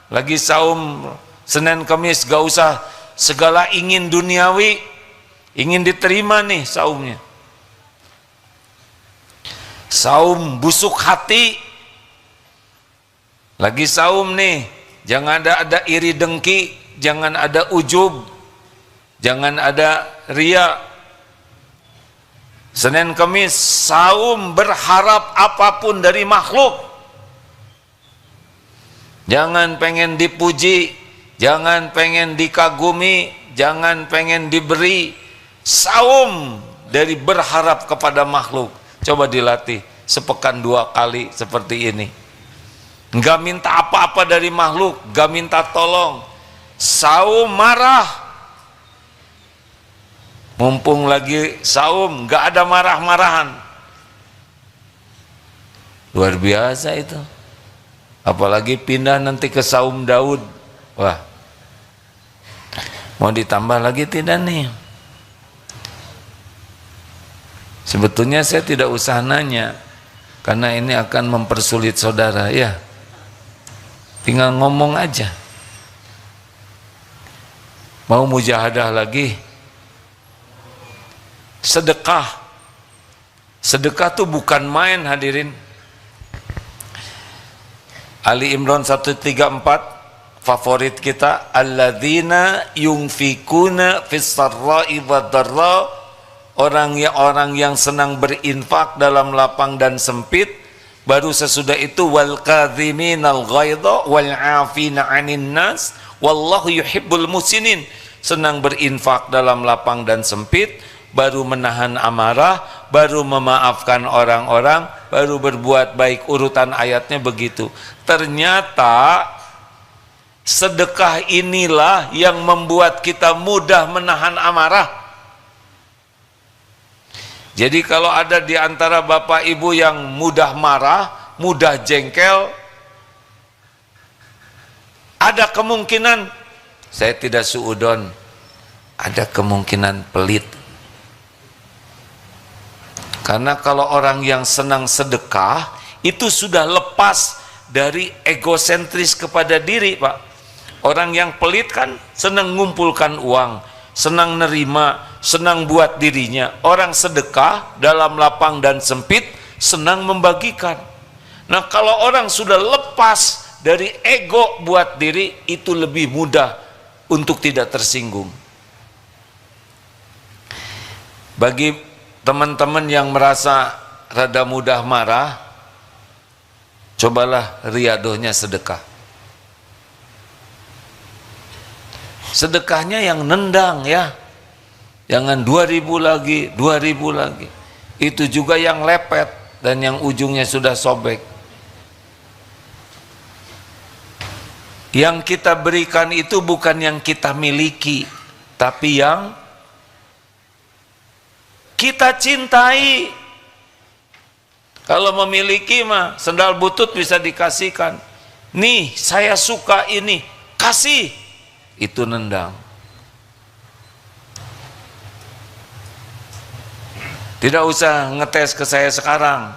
lagi saum Senin Kemis, gak usah segala ingin duniawi, ingin diterima nih saumnya. Saum busuk hati, lagi saum nih, jangan ada iri dengki, jangan ada ujub, jangan ada ria. Senin Kemis saum berharap apapun dari makhluk, jangan pengen dipuji, jangan pengen dikagumi, jangan pengen diberi. Saum dari berharap kepada makhluk. Coba dilatih sepekan 2 kali seperti ini. Enggak minta apa-apa dari makhluk, enggak minta tolong. Saum marah, mumpung lagi saum, enggak ada marah-marahan. Luar biasa itu. Apalagi pindah nanti ke saum Daud. Wah, mau ditambah lagi tidak nih? Sebetulnya saya tidak usah nanya, karena ini akan mempersulit saudara ya. Tinggal ngomong aja. Mau mujahadah lagi? Sedekah. Sedekah tuh bukan main, hadirin. Ali Imran 134, favorit kita, alladzina yunfikuna fis sarra'i wad dharra, orang yang senang berinfak dalam lapang dan sempit. Baru sesudah itu wal kadhiminal ghaidha wal 'afina 'anil nas wallahu yuhibbul muhsinin. Senang berinfak dalam lapang dan sempit, baru menahan amarah, baru memaafkan orang-orang, baru berbuat baik. Urutan ayatnya begitu. Ternyata sedekah inilah yang membuat kita mudah menahan amarah. Jadi kalau ada di antara bapak ibu yang mudah marah, mudah jengkel, ada kemungkinan, saya tidak suudon, ada kemungkinan pelit. Karena kalau orang yang senang sedekah, itu sudah lepas dari egosentris kepada diri, Pak. Orang yang pelit kan senang ngumpulkan uang, senang nerima, senang buat dirinya. Orang sedekah dalam lapang dan sempit senang membagikan. Nah, kalau orang sudah lepas dari ego buat diri, itu lebih mudah untuk tidak tersinggung. Bagi teman-teman yang merasa rada mudah marah, cobalah riadohnya sedekah. Sedekahnya yang nendang ya, jangan 2.000 lagi, 2.000 lagi. Itu juga yang lepet dan yang ujungnya sudah sobek. Yang kita berikan itu bukan yang kita miliki, tapi yang kita cintai. Kalau memiliki mah sendal butut bisa dikasihkan. Nih, saya suka ini, kasih. Itu nendang. Tidak usah ngetes ke saya sekarang.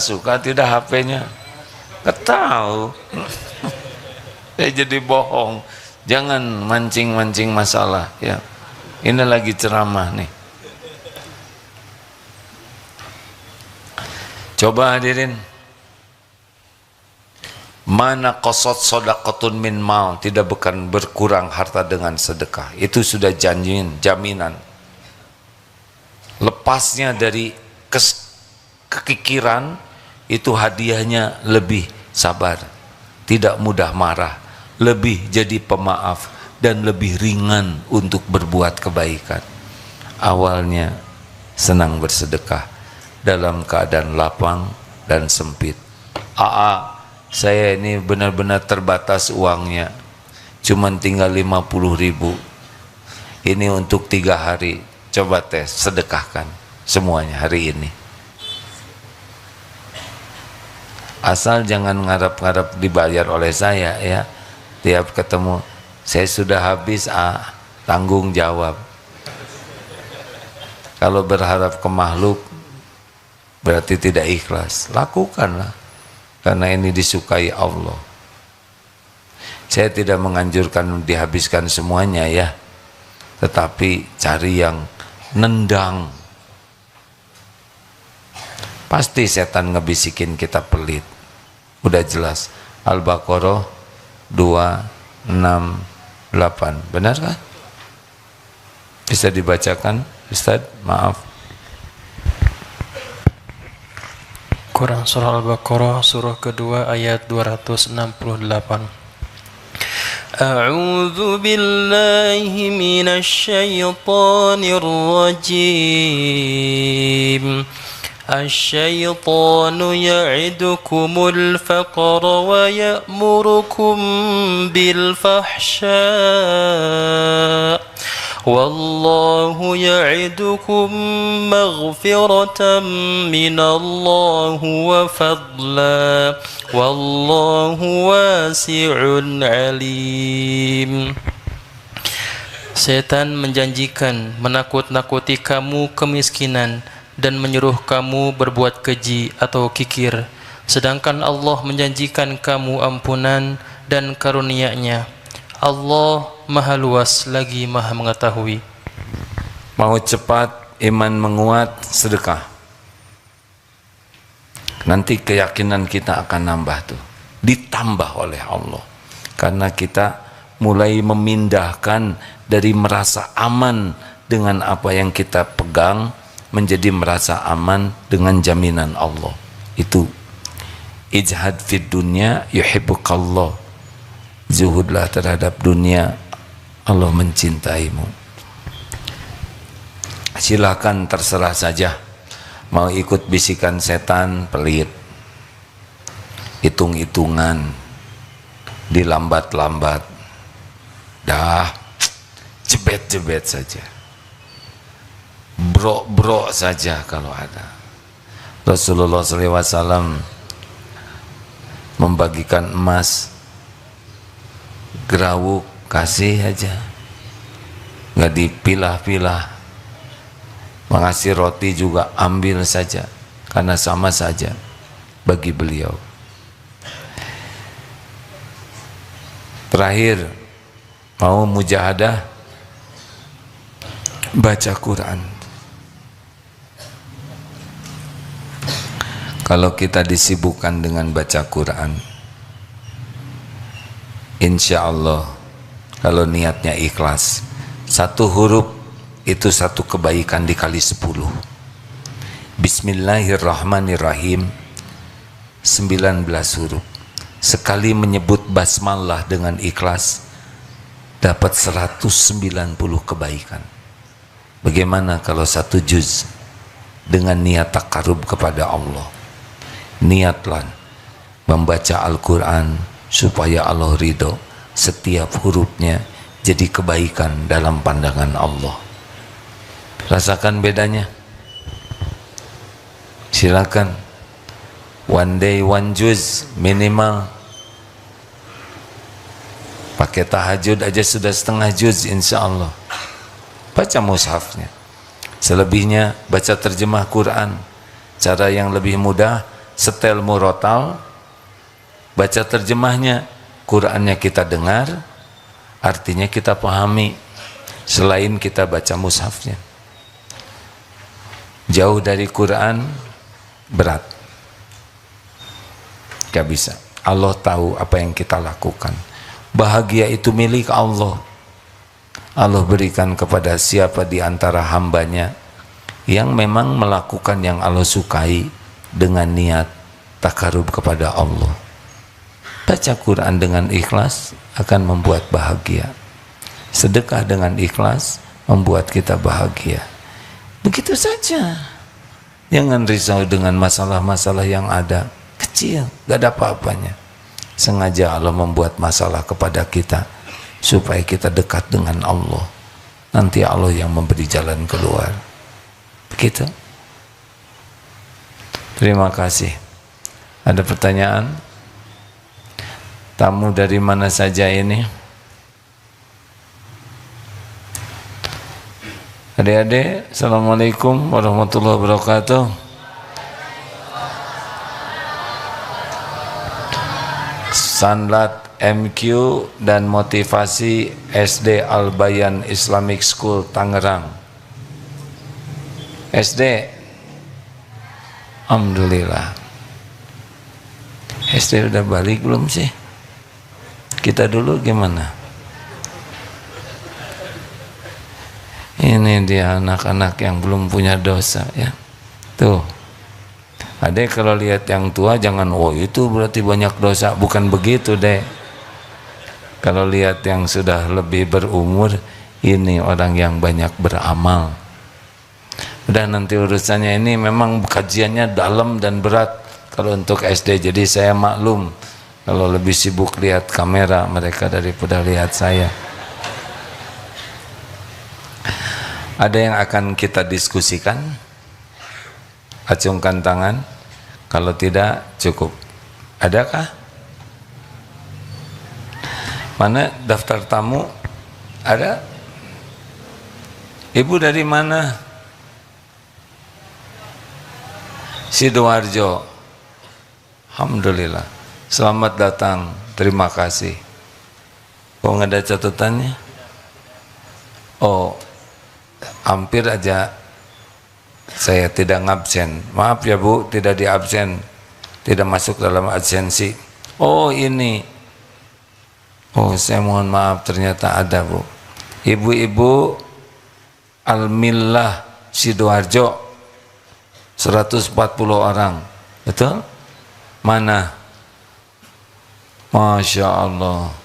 Suka tidak HP-nya? Nggak tahu. Saya jadi bohong. Jangan mancing-mancing masalah ya. Ini lagi ceramah nih. Coba hadirin, mana qasad shadaqatun min mal, tidak bukan berkurang harta dengan sedekah. Itu sudah jaminan. Lepasnya dari kekikiran, itu hadiahnya lebih sabar, tidak mudah marah, lebih jadi pemaaf, dan lebih ringan untuk berbuat kebaikan. Awalnya senang bersedekah dalam keadaan lapang dan sempit. Saya ini benar-benar terbatas uangnya, cuman tinggal 50.000. Ini untuk 3 hari, coba sedekahkan semuanya hari ini. Asal jangan ngarap-ngarap dibayar oleh saya ya. Tiap ketemu, saya sudah habis, tanggung jawab. Kalau berharap ke makhluk berarti tidak ikhlas. Lakukanlah, karena ini disukai Allah. Saya tidak menganjurkan dihabiskan semuanya ya, tetapi cari yang nendang. Pasti setan ngebisikin kita pelit. Udah jelas. Al-Baqarah 268. Benar kan? Bisa dibacakan Ustaz? Maaf. Quran Surah Al-Baqarah surah kedua ayat 268. A'udzu billahi minasy syaithanir rajim. Asy-syaitanu ya'idukumul faqra wa ya'murukum bil fahsya. Wallahu ya'idukum maghfiratan minallahu wa fadla. Wallahu wasi'un alim. Setan menjanjikan menakut-nakuti kamu kemiskinan dan menyuruh kamu berbuat keji atau kikir, sedangkan Allah menjanjikan kamu ampunan dan karunia-Nya. Allah Maha Luas lagi Maha Mengetahui. Mau cepat iman menguat, sedekah. Nanti keyakinan kita akan nambah tuh, ditambah oleh Allah, karena kita mulai memindahkan dari merasa aman dengan apa yang kita pegang menjadi merasa aman dengan jaminan Allah. Itu ijhad fid dunya yuhibbukallah. Zuhudlah terhadap dunia, Allah mencintaimu. Silakan, terserah saja. Mau ikut bisikan setan, pelit, hitung-hitungan, dilambat-lambat, dah jebet-jebet saja, brok-brok saja kalau ada. Rasulullah SAW membagikan emas, gerawuk, kasih aja, nggak dipilah-pilah. Mengasih roti juga ambil saja, karena sama saja bagi beliau. Terakhir, mau mujahadah, baca Quran. Kalau kita disibukkan dengan baca Quran, insya Allah, kalau niatnya ikhlas, satu huruf itu satu kebaikan dikali 10. Bismillahirrahmanirrahim 19 huruf. Sekali menyebut basmalah dengan ikhlas dapat 190 kebaikan. Bagaimana kalau satu juz dengan niat takarub kepada Allah? Niatlah membaca Al-Quran supaya Allah ridho. Setiap hurufnya jadi kebaikan dalam pandangan Allah. Rasakan bedanya. Silakan, one day one juz minimal. Pakai tahajud aja sudah setengah juz insya Allah. Baca mushafnya. Selebihnya baca terjemah Quran. Cara yang lebih mudah, setel murotal, baca terjemahnya, Qurannya kita dengar, artinya kita pahami selain kita baca mushafnya. Jauh dari Quran berat, gak bisa. Allah tahu apa yang kita lakukan. Bahagia itu milik Allah. Allah berikan kepada siapa di antara hambanya yang memang melakukan yang Allah sukai dengan niat takarub kepada Allah. Baca Quran dengan ikhlas akan membuat bahagia. Sedekah dengan ikhlas membuat kita bahagia. Begitu saja. Jangan risau dengan masalah-masalah yang ada. Kecil, gak ada apa-apanya. Sengaja Allah membuat masalah kepada kita supaya kita dekat dengan Allah. Nanti Allah yang memberi jalan keluar. Begitu. Terima kasih. Ada pertanyaan? Tamu dari mana saja ini? Adik-adik, Assalamualaikum warahmatullahi wabarakatuh. Sanlat MQ dan motivasi SD Al-Bayan Islamic School Tangerang. SD, alhamdulillah. SD udah balik belum sih? Kita dulu gimana? Ini dia anak-anak yang belum punya dosa ya. Tuh. Adek kalau lihat yang tua jangan, oh itu berarti banyak dosa. Bukan begitu dek. Kalau lihat yang sudah lebih berumur, ini orang yang banyak beramal. Udah nanti urusannya ini memang kajiannya dalam dan berat kalau untuk SD. Jadi saya maklum kalau lebih sibuk lihat kamera mereka daripada lihat saya. Ada yang akan kita diskusikan? Acungkan tangan. Kalau tidak cukup. Adakah? Mana daftar tamu? Ada? Ibu dari mana? Sidoarjo. Alhamdulillah. Selamat datang. Terima kasih. Kok nggak ada catatannya? Oh, hampir aja saya tidak ngabsen. Maaf ya Bu, tidak diabsen, tidak masuk dalam absensi. Oh ini, oh saya mohon maaf, ternyata ada Bu. Ibu-ibu Al-Millah Sidoarjo 140 orang, betul? Mana? Masya Allah.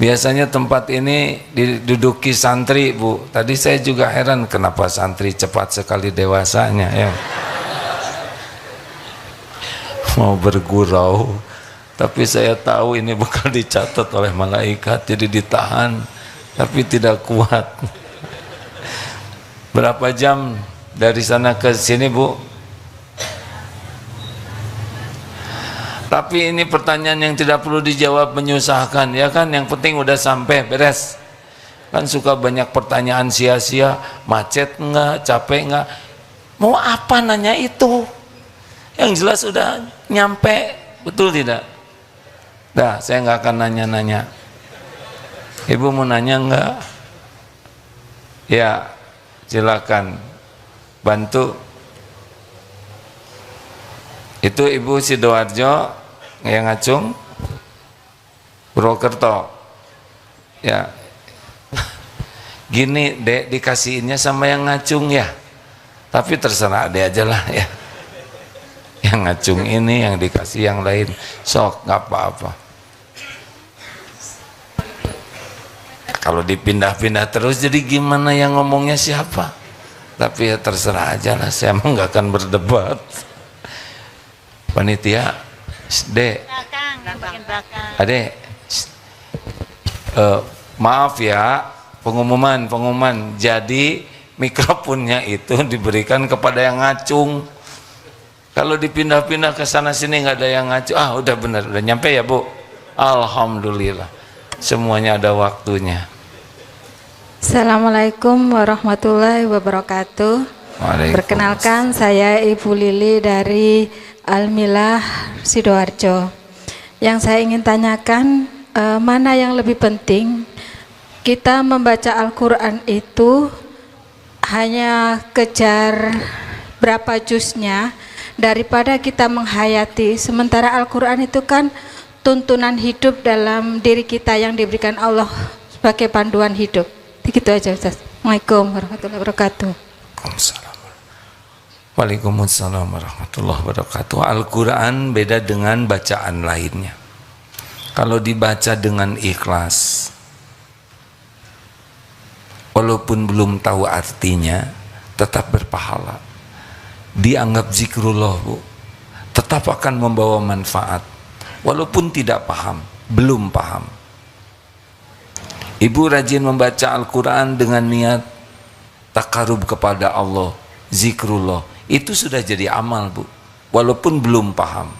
Biasanya tempat ini diduduki santri Bu. Tadi saya juga heran kenapa santri cepat sekali dewasanya ya. Mau bergurau, tapi saya tahu ini bakal dicatat oleh malaikat, jadi ditahan, tapi tidak kuat. Berapa jam dari sana ke sini Bu? Tapi ini pertanyaan yang tidak perlu dijawab menyusahkan, ya kan? Yang penting udah sampai, beres. Kan suka banyak pertanyaan sia-sia, macet enggak, capek enggak? Mau apa nanya itu? Yang jelas udah nyampe, betul tidak? Dah, saya nggak akan nanya-nanya. Ibu mau nanya enggak? Ya, silakan bantu. Itu Ibu Sidoarjo yang ngacung Purwokerto ya. Gini dek, dikasihinnya sama yang ngacung ya, tapi terserah dek aja lah ya. Yang ngacung ini yang dikasih yang lain, sok nggak apa-apa. Kalau dipindah-pindah terus jadi gimana, yang ngomongnya siapa? Tapi ya terserah aja lah, saya emang nggak akan berdebat. Panitia, Dek, Adek, maaf ya, pengumuman. Jadi mikrofonnya itu diberikan kepada yang ngacung. Kalau dipindah-pindah ke sana sini nggak ada yang ngacung. Ah, udah benar, udah nyampe ya Bu. Alhamdulillah, semuanya ada waktunya. Assalamualaikum warahmatullahi wabarakatuh. Perkenalkan, saya Ibu Lili dari Al-Millah Sidoarjo. Yang saya ingin tanyakan, mana yang lebih penting, kita membaca Al-Quran itu hanya kejar berapa juznya daripada kita menghayati. Sementara Al-Quran itu kan tuntunan hidup dalam diri kita yang diberikan Allah sebagai panduan hidup. Begitu aja Ustaz. Assalamualaikum warahmatullahi wabarakatuh. Waalaikumsalam warahmatullahi wabarakatuh. Al-Quran beda dengan bacaan lainnya. Kalau dibaca dengan ikhlas, walaupun belum tahu artinya, tetap berpahala. Dianggap zikrullah, Bu, tetap akan membawa manfaat walaupun tidak paham, belum paham. Ibu rajin membaca Al-Quran dengan niat takarub kepada Allah, zikrullah, itu sudah jadi amal, Bu, walaupun belum paham.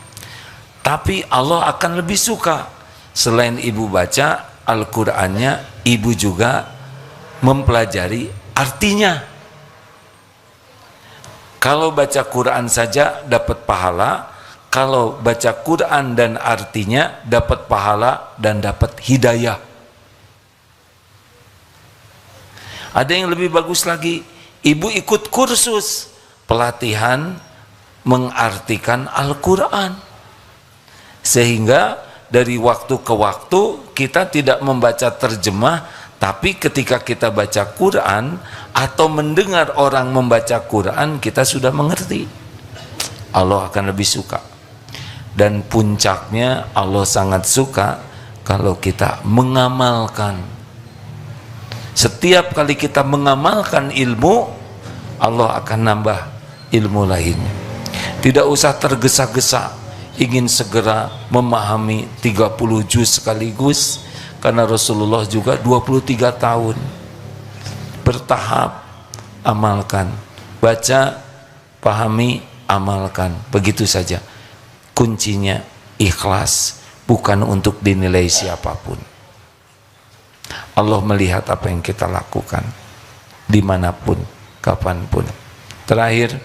Tapi Allah akan lebih suka selain ibu baca Al-Qurannya, ibu juga mempelajari artinya. Kalau baca Quran saja dapat pahala, kalau baca Quran dan artinya dapat pahala dan dapat hidayah. Ada yang lebih bagus lagi, ibu ikut kursus pelatihan mengartikan Al-Quran, sehingga dari waktu ke waktu kita tidak membaca terjemah, tapi ketika kita baca Quran atau mendengar orang membaca Quran, kita sudah mengerti. Allah akan lebih suka. Dan puncaknya Allah sangat suka kalau kita mengamalkan. Setiap kali kita mengamalkan ilmu, Allah akan nambah ilmu lainnya. Tidak usah tergesa-gesa ingin segera memahami 30 juz sekaligus, karena Rasulullah juga 23 tahun. Bertahap, amalkan, baca, pahami, amalkan, begitu saja. Kuncinya ikhlas, bukan untuk dinilai siapapun. Allah melihat apa yang kita lakukan dimanapun, kapanpun. Terakhir,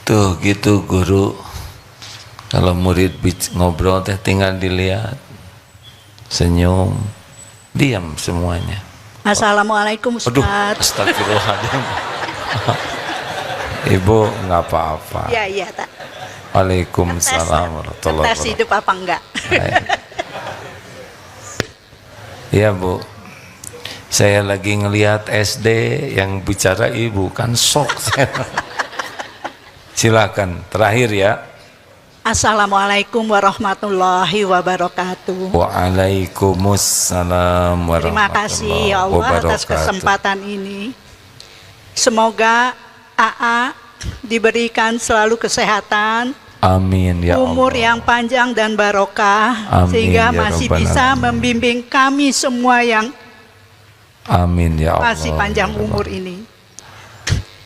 tuh gitu guru, kalau murid ngobrol teh tinggal dilihat, senyum, diam semuanya. Assalamualaikum Ustaz. Aduh, astagfirullahaladzim. Ibu nggak apa-apa. Iya tak. Waalaikumsalam warahmatullahi Tes hidup apa enggak? Iya Bu, saya lagi ngelihat SD yang bicara ibu, kan shock saya. Silakan, terakhir ya. Assalamualaikum warahmatullahi wabarakatuh. Waalaikumsalam warahmatullahi Terima kasih ya Allah atas kesempatan ini. Semoga AA diberikan selalu kesehatan, amin ya Allah, umur yang panjang dan barokah, amin, sehingga ya masih Rabbal bisa alamin. membimbing kami semua yang amin ya Allah, masih panjang umur ini.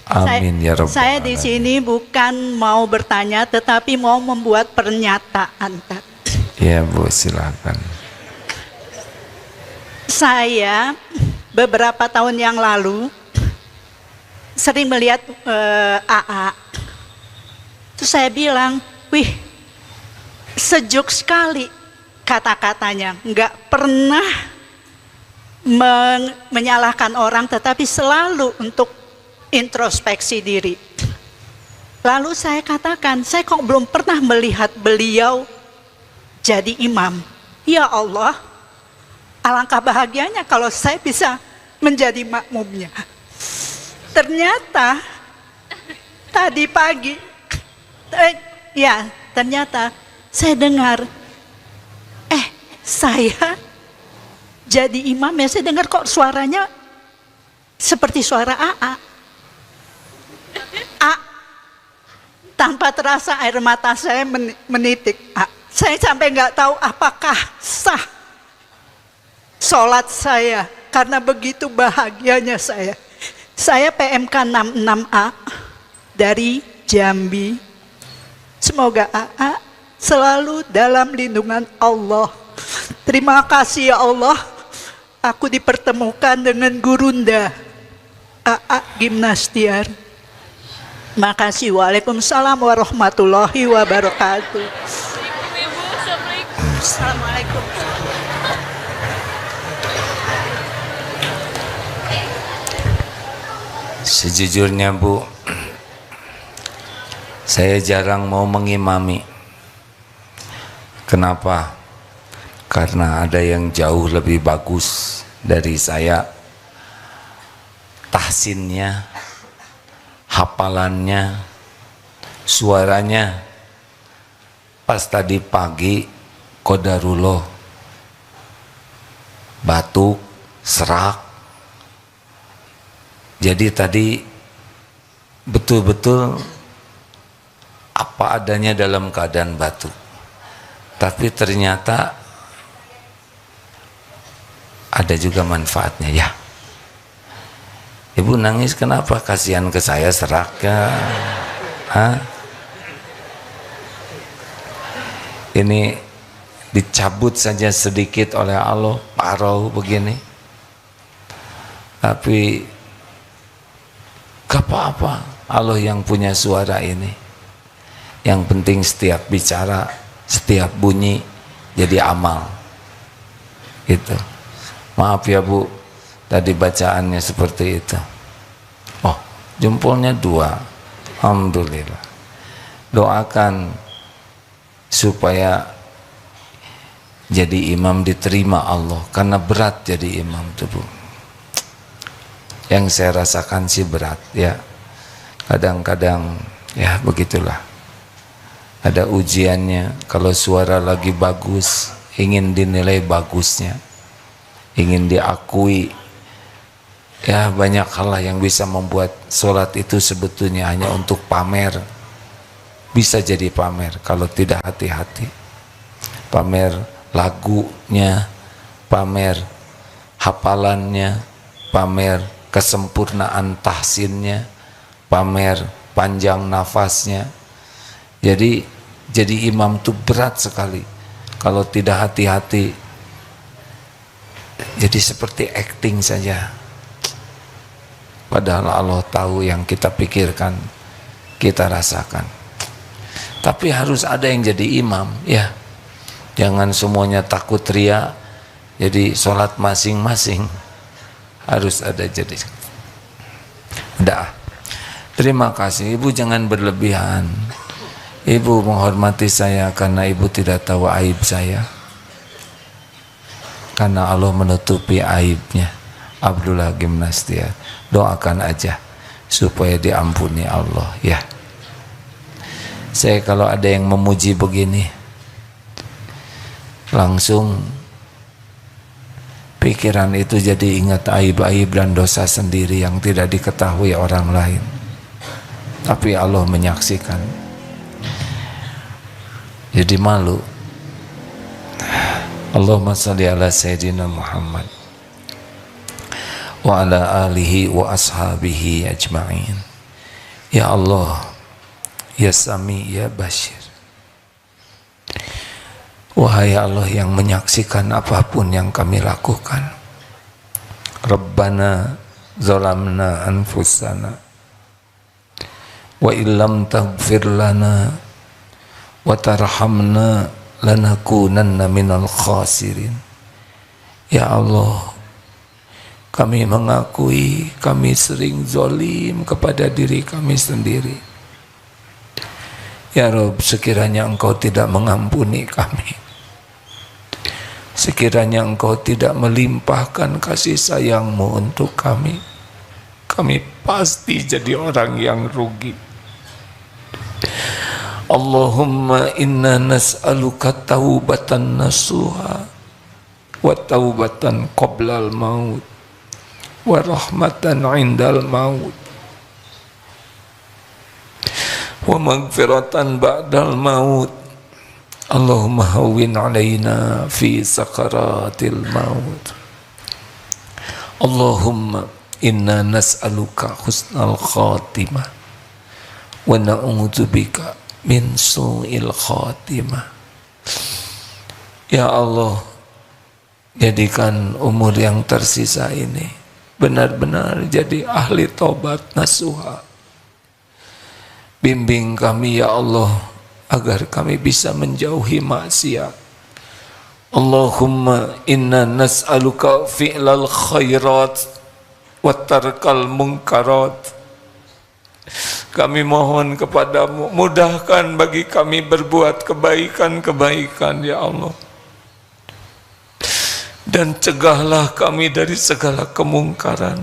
amin ya Rabbal Saya di sini bukan mau bertanya, tetapi mau membuat pernyataan. Ya Bu, silakan. Saya beberapa tahun yang lalu sering melihat AA. Terus saya bilang, wih, sejuk sekali kata-katanya, nggak pernah menyalahkan orang, tetapi selalu untuk introspeksi diri. Lalu saya katakan, saya kok belum pernah melihat beliau jadi imam. Ya Allah, alangkah bahagianya kalau saya bisa menjadi makmumnya. Ternyata tadi pagi, ternyata saya dengar, saya jadi imam ya, saya dengar kok suaranya seperti suara AA. Tanpa terasa air mata saya menitik. Saya sampai nggak tahu apakah sah sholat saya, karena begitu bahagianya saya. Saya PMK 66A dari Jambi. Semoga AA selalu dalam lindungan Allah. Terima kasih ya Allah, aku dipertemukan dengan Gurunda. AA Gimnastiar. Makasih. Waalaikumsalam warahmatullahi wabarakatuh. Assalamualaikum. Sejujurnya Bu, saya jarang mau mengimami. Kenapa? Karena ada yang jauh lebih bagus dari saya, tahsinnya, hafalannya, suaranya. Pas tadi pagi qadarullah, batuk, serak. Jadi tadi betul-betul apa adanya dalam keadaan batuk. Tapi ternyata ada juga manfaatnya ya. Ibu nangis kenapa? Kasihan ke saya, serak ya. Hah? Ini dicabut saja sedikit oleh Allah, parau begini. Tapi gak apa-apa, Allah yang punya suara ini. Yang penting setiap bicara, setiap bunyi jadi amal. Gitu. Maaf ya Bu, tadi bacaannya seperti itu. Oh, jempolnya 2. Alhamdulillah. Doakan supaya jadi imam diterima Allah, karena berat jadi imam itu Bu. Yang saya rasakan sih berat ya. Kadang-kadang ya begitulah. Ada ujiannya. Kalau suara lagi bagus, ingin dinilai bagusnya, ingin diakui. Ya banyak hal yang bisa membuat sholat itu sebetulnya hanya untuk pamer. Bisa jadi pamer kalau tidak hati-hati. Pamer lagunya, pamer hafalannya, pamer kesempurnaan tahsinnya, pamer panjang nafasnya. Jadi imam itu berat sekali kalau tidak hati-hati. Jadi seperti acting saja, padahal Allah tahu yang kita pikirkan, kita rasakan. Tapi harus ada yang jadi imam ya. Jangan semuanya takut ria, jadi sholat masing-masing. Harus ada jadi. Udah. Terima kasih. Ibu jangan berlebihan. Ibu menghormati saya karena ibu tidak tahu aib saya. Karena Allah menutupi aibnya. Abdullah Gimnastiar. Doakan aja supaya diampuni Allah ya. Saya kalau ada yang memuji begini, langsung pikiran itu jadi ingat aib-aib dan dosa sendiri yang tidak diketahui orang lain. Tapi Allah menyaksikan. Jadi malu. Allahumma salli ala Sayyidina Muhammad wa ala alihi wa ashabihi ajma'in. Ya Allah, Ya Sami, Ya Bashir. Wahai Allah yang menyaksikan apapun yang kami lakukan. Rabbana zalamna anfusana wa illam taghfir lana wa tarhamna lanakunanna minal khasirin. Ya Allah, kami mengakui kami sering zalim kepada diri kami sendiri. Ya Rabb, sekiranya Engkau tidak mengampuni kami, sekiranya Engkau tidak melimpahkan kasih sayang-Mu untuk kami, kami pasti jadi orang yang rugi. Allahumma inna nas'aluka taubatan nasuha wa taubatan qoblal maut wa rahmatan indal maut wa maghfiratan ba'dal maut. Allahumma hawwin alaina fi sakaratil maut. Allahumma inna nas'aluka husnal khatimah wa na'udzubika min su'il khatimah. Ya Allah, jadikan umur yang tersisa ini benar-benar jadi ahli tobat nasuha. Bimbing kami ya Allah agar kami bisa menjauhi maksiat. Allahumma inna nas'aluka fi'lal khairat wa tarkal munkarat. Kami mohon kepadamu, mudahkan bagi kami berbuat kebaikan-kebaikan ya Allah, dan cegahlah kami dari segala kemungkaran.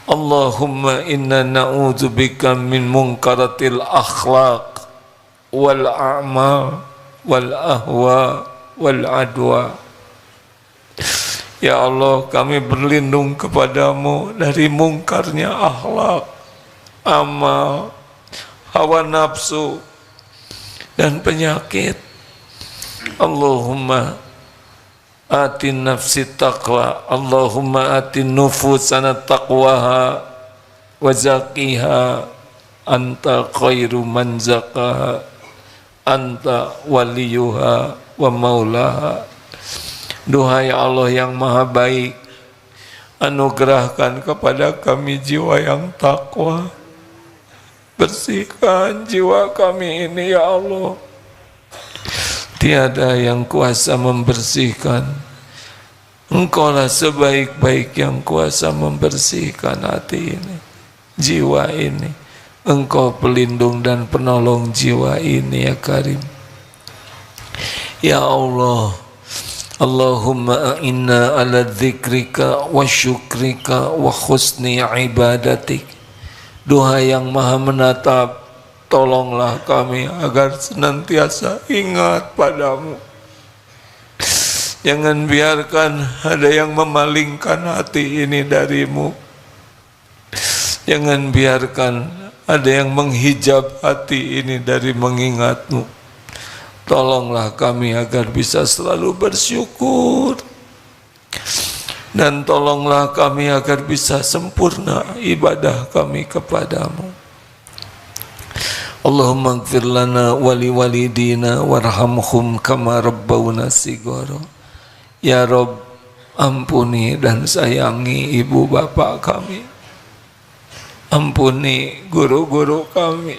Allahumma inna na'udzubika min munkaratil akhlaq wal a'mal wal ahwa wal adwa. Ya Allah, kami berlindung kepadamu dari mungkarnya akhlak, amal, hawa nafsu, dan penyakit. Allahumma atin nafsi taqwa, Allahumma atin nufusana taqwaha wa zakiha anta khairu man zakaha anta waliyuha wa maulaha. Duhai Allah yang maha baik, anugerahkan kepada kami jiwa yang takwa. Bersihkan jiwa kami ini ya Allah. Tiada yang kuasa membersihkan. Engkaulah sebaik-baik yang kuasa membersihkan hati ini, jiwa ini. Engkau pelindung dan penolong jiwa ini ya Karim. Ya Allah, Allahumma a'inna ala dzikrika wa syukrika wa husni ibadatik. Duhai yang maha menatap, tolonglah kami agar senantiasa ingat padamu. Jangan biarkan ada yang memalingkan hati ini darimu. Jangan biarkan ada yang menghijab hati ini dari mengingatmu. Tolonglah kami agar bisa selalu bersyukur, dan tolonglah kami agar bisa sempurna ibadah kami kepadamu. Allahumma ighfir lana wa li walidina warhamhum kama rabbawna shighara. Ya Rabb, ampuni dan sayangi ibu bapak kami. Ampuni guru-guru kami.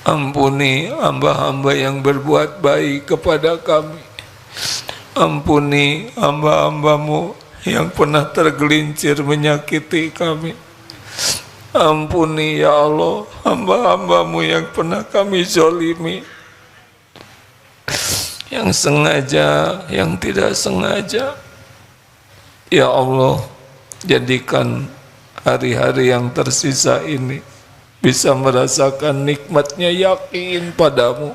Ampuni hamba-hamba yang berbuat baik kepada kami. Ampuni hamba-hambamu yang pernah tergelincir menyakiti kami. Ampuni ya Allah hamba-hambamu yang pernah kami zolimi, yang sengaja, yang tidak sengaja. Ya Allah, jadikan hari-hari yang tersisa ini bisa merasakan nikmatnya yakin padamu.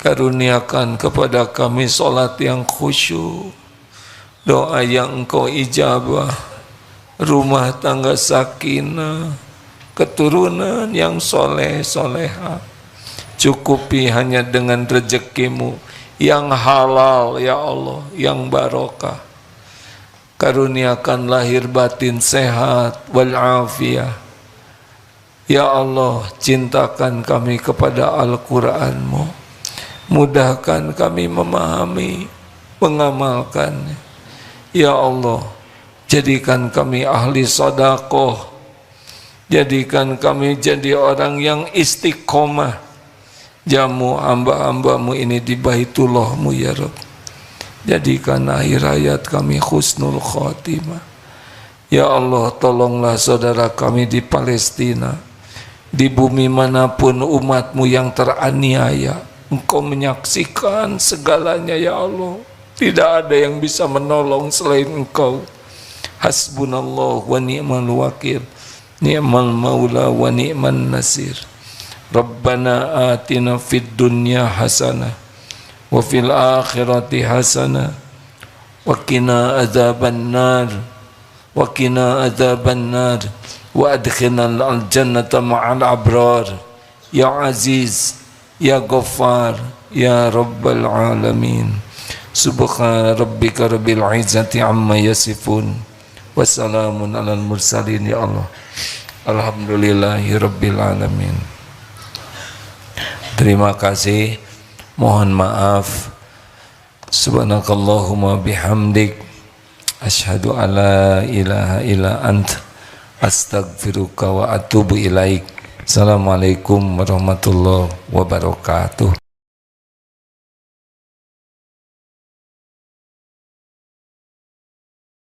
Karuniakan kepada kami solat yang khusyuk, doa yang engkau ijabah, rumah tangga sakinah, keturunan yang soleh soleha. Cukupi hanya dengan rezekimu yang halal ya Allah, yang barokah. Karuniakan lahir batin sehat wal-afiyah. Ya Allah, cintakan kami kepada Al-Quran-Mu. Mudahkan kami memahami, mengamalkannya. Ya Allah, jadikan kami ahli sedekah. Jadikan kami jadi orang yang istiqomah. Jamu hamba-hambamu ini di Baitullah-Mu ya Rabb. Jadikan akhir hayat kami husnul khotimah. Ya Allah, tolonglah saudara kami di Palestina. Di bumi manapun umat-Mu yang teraniaya, Engkau menyaksikan segalanya ya Allah. Tidak ada yang bisa menolong selain Engkau. Hasbunallah wa ni'mal wakil, ni'mal maula wa ni'man nasir. Rabbana atina fid dunya hasanah wa fil akhirati hasanah wa qina adzaban nar wa qina adzaban nar wa adkhilna al-jannata ma'al abrar. Ya Aziz, Ya Ghaffar, Ya Rabbal Alamin. Subhana rabbika rabbil izzati amma yasifun, wassalamun alal mursalin ya Allah. Alhamdulillahi rabbil alamin. Terima kasih, mohon maaf. Subhanakallahumma bihamdik, Asyhadu alla ilaha illa anta astaghfiruka wa atubu ilaik. Assalamualaikum warahmatullahi wabarakatuh.